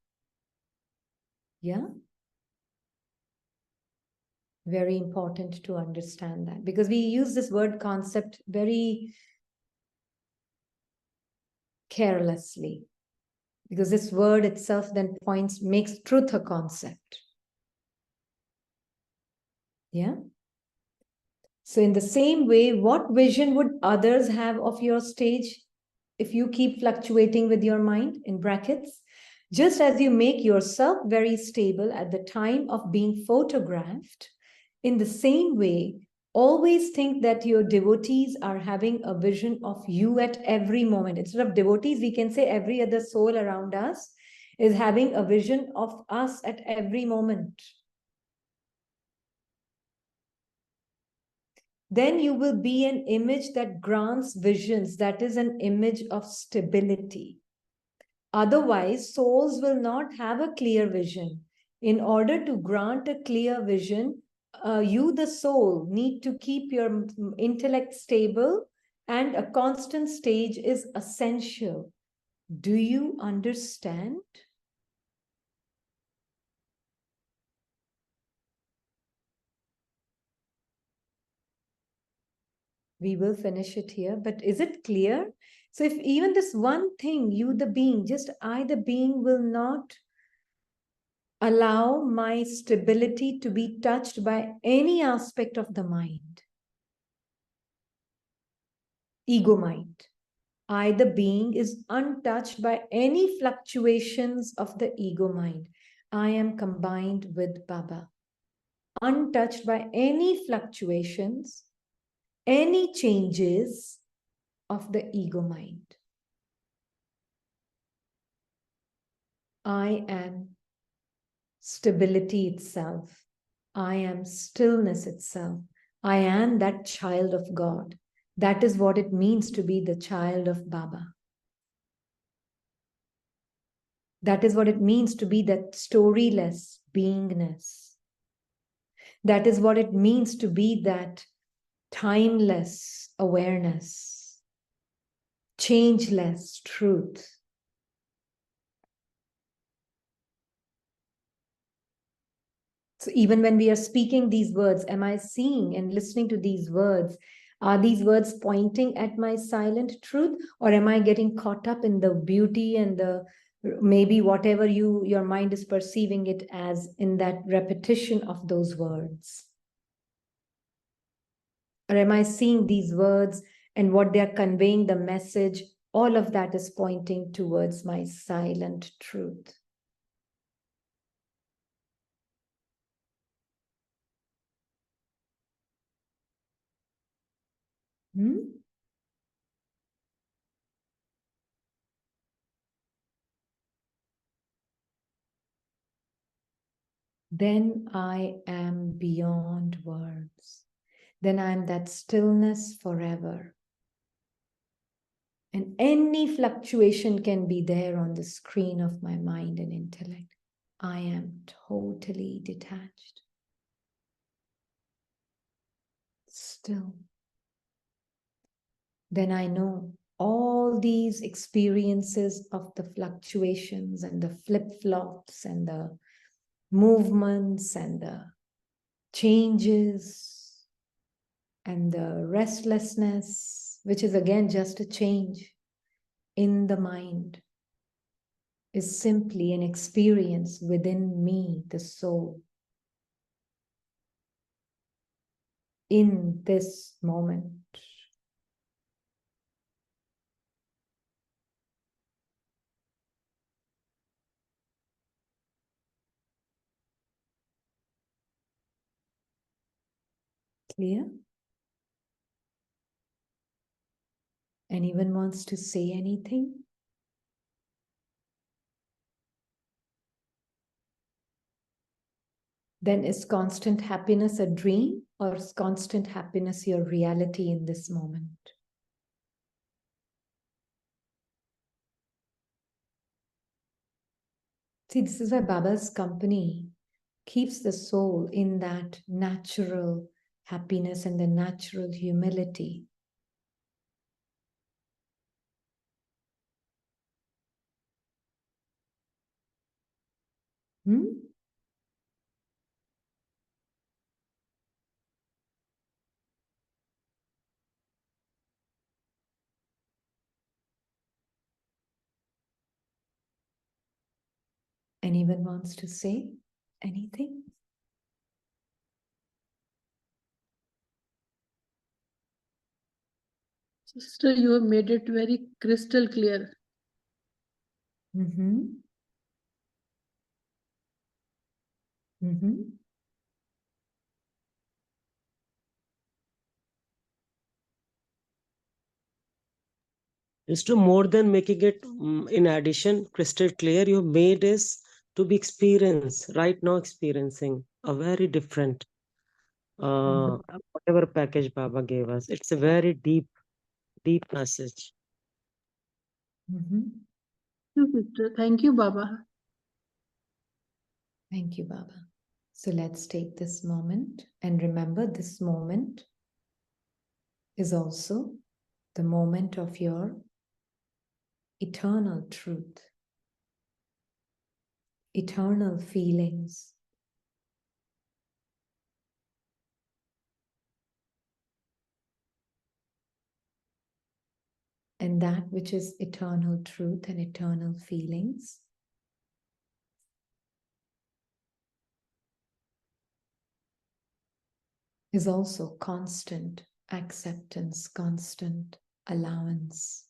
Yeah? Very important to understand that, because we use this word concept very carelessly, because this word itself then makes truth a concept. Yeah? So in the same way, what vision would others have of your stage if you keep fluctuating with your mind, in brackets? Just as you make yourself very stable at the time of being photographed, in the same way, always think that your devotees are having a vision of you at every moment. Instead of devotees, we can say every other soul around us is having a vision of us at every moment. Then you will be an image that grants visions, that is an image of stability. Otherwise, souls will not have a clear vision. In order to grant a clear vision, you, the soul, need to keep your intellect stable and a constant stage is essential. Do you understand? We will finish it here, but is it clear? So if even this one thing, you the being, just I the being will not allow my stability to be touched by any aspect of the mind, ego mind. I the being is untouched by any fluctuations of the ego mind. I am combined with Baba, untouched by any fluctuations, any changes of the ego mind. I am stability itself. I am stillness itself. I am that child of God. That is what it means to be the child of Baba. That is what it means to be that storyless beingness. That is what it means to be that timeless awareness, changeless truth. So even when we are speaking these words, am I seeing and listening to these words? Are these words pointing at my silent truth, or am I getting caught up in the beauty and the maybe whatever your mind is perceiving it as in that repetition of those words? Or am I seeing these words and what they're conveying, the message? All of that is pointing towards my silent truth. Then I am beyond words. Then I am that stillness forever. And any fluctuation can be there on the screen of my mind and intellect. I am totally detached. Still. Then I know all these experiences of the fluctuations and the flip-flops and the movements and the changes and the restlessness, which is again just a change in the mind, is simply an experience within me, the soul, in this moment. Clear? Anyone wants to say anything? Then is constant happiness a dream, or is constant happiness your reality in this moment? See, this is why Baba's company keeps the soul in that natural happiness and the natural humility. Anyone wants to say anything? Sister, you have made it very crystal clear. Mm-hmm. Mm-hmm. Is to more than making it in addition crystal clear, you made us to be experienced right now, experiencing a very different whatever package Baba gave us. It's a very deep message. Mm-hmm. Thank you, sister. Thank you, Baba. Thank you, Baba. So let's take this moment and remember this moment is also the moment of your eternal truth, eternal feelings. And that which is eternal truth and eternal feelings is also constant acceptance, constant allowance.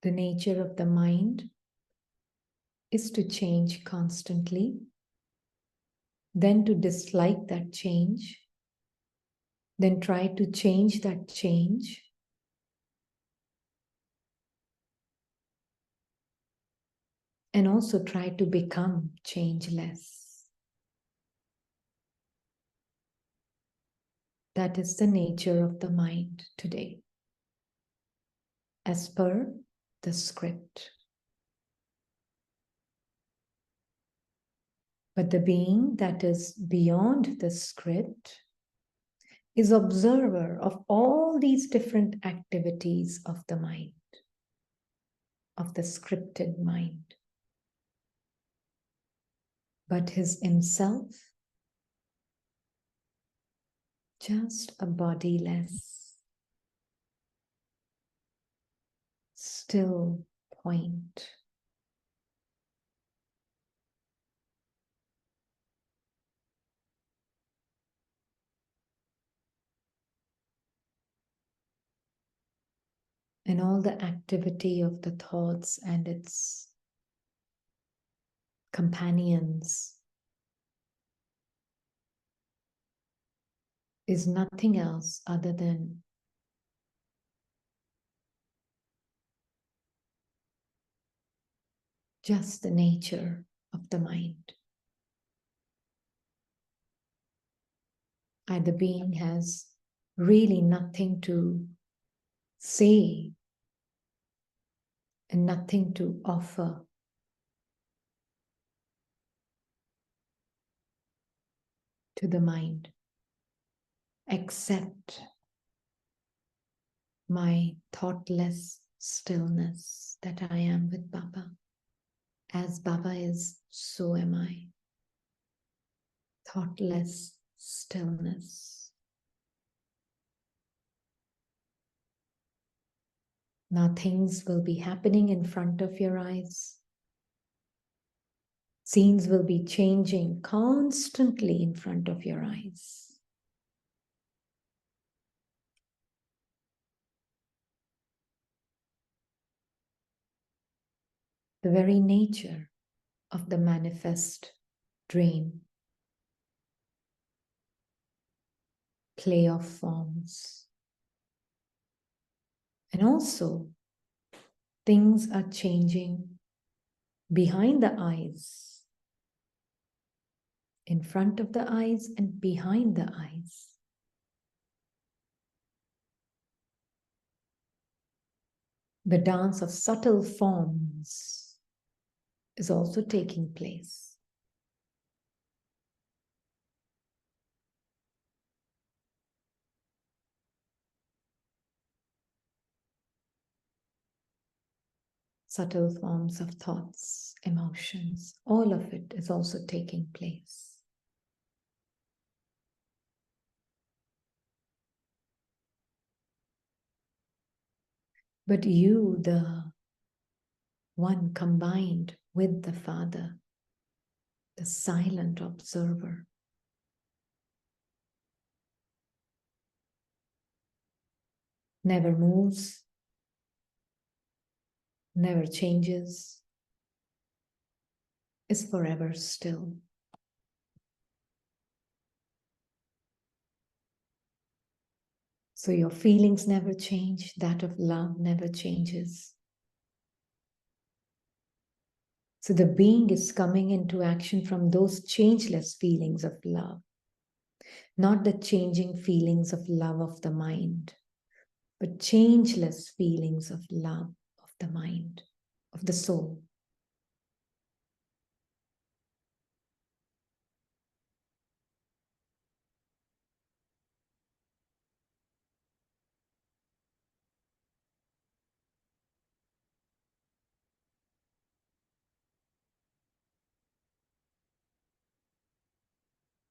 The nature of the mind is to change constantly, then to dislike that change, then try to change that change, and also try to become changeless. That is the nature of the mind today, as per the script. But the being that is beyond the script is observer of all these different activities of the mind, of the scripted mind. But his himself, just a bodiless, still point. And all the activity of the thoughts and its companions is nothing else other than just the nature of the mind. And the being has really nothing to say and nothing to offer. To the mind, except my thoughtless stillness that I am with Baba. As Baba is, so am I. Thoughtless stillness. Now things will be happening in front of your eyes. Scenes will be changing constantly in front of your eyes. The very nature of the manifest dream, play of forms. And also, things are changing behind the eyes, in front of the eyes and behind the eyes. The dance of subtle forms is also taking place. Subtle forms of thoughts, emotions, all of it is also taking place. But you, the one combined with the Father, the silent observer, never moves, never changes, is forever still. So your feelings never change, that of love never changes. So the being is coming into action from those changeless feelings of love, not the changing feelings of love of the mind, but changeless feelings of love of the mind, of the soul.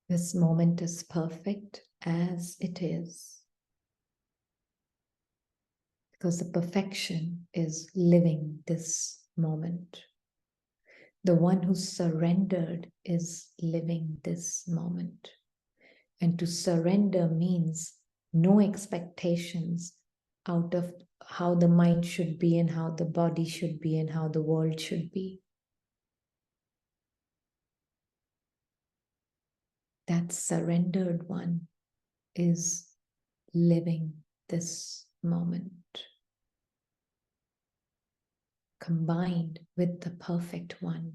This moment is perfect as it is, because the perfection is living this moment. The one who surrendered is living this moment. And to surrender means no expectations out of how the mind should be and how the body should be and how the world should be. That surrendered one is living this moment, combined with the perfect one.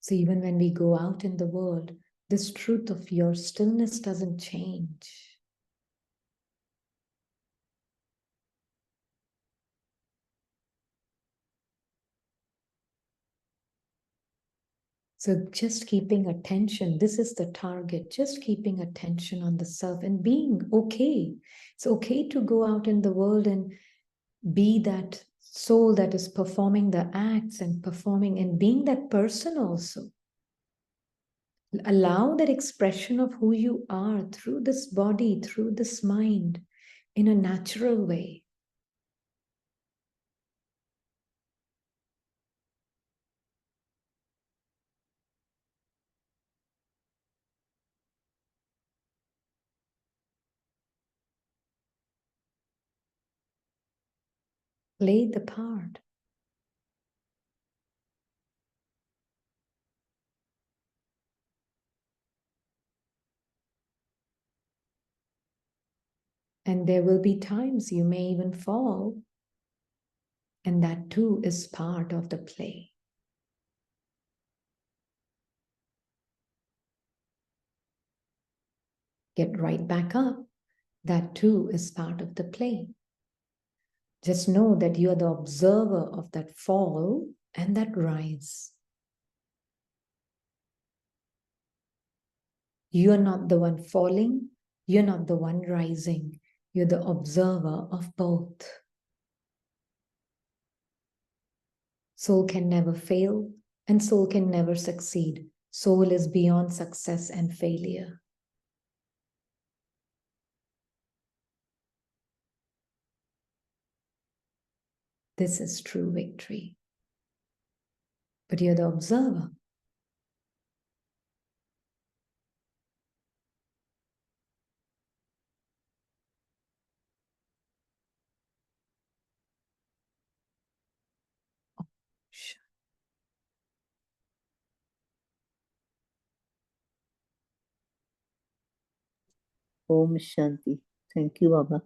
So even when we go out in the world, this truth of your stillness doesn't change. So just keeping attention, this is the target, just keeping attention on the self and being okay. It's okay to go out in the world and be that soul that is performing the acts and performing and being that person also. Allow that expression of who you are through this body, through this mind, in a natural way. Play the part. And there will be times you may even fall. And that too is part of the play. Get right back up. That too is part of the play. Just know that you are the observer of that fall and that rise. You are not the one falling. You're not the one rising. You're the observer of both. Soul can never fail and soul can never succeed. Soul is beyond success and failure. This is true victory. But you're the observer. Om Shanti. Thank you, Baba.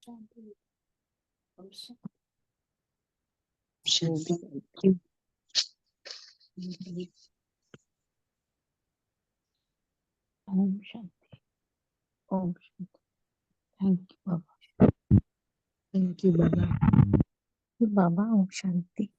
Om Shanti. Om Shanti. Thank you, Baba. Thank you, Baba. Baba, Om Shanti.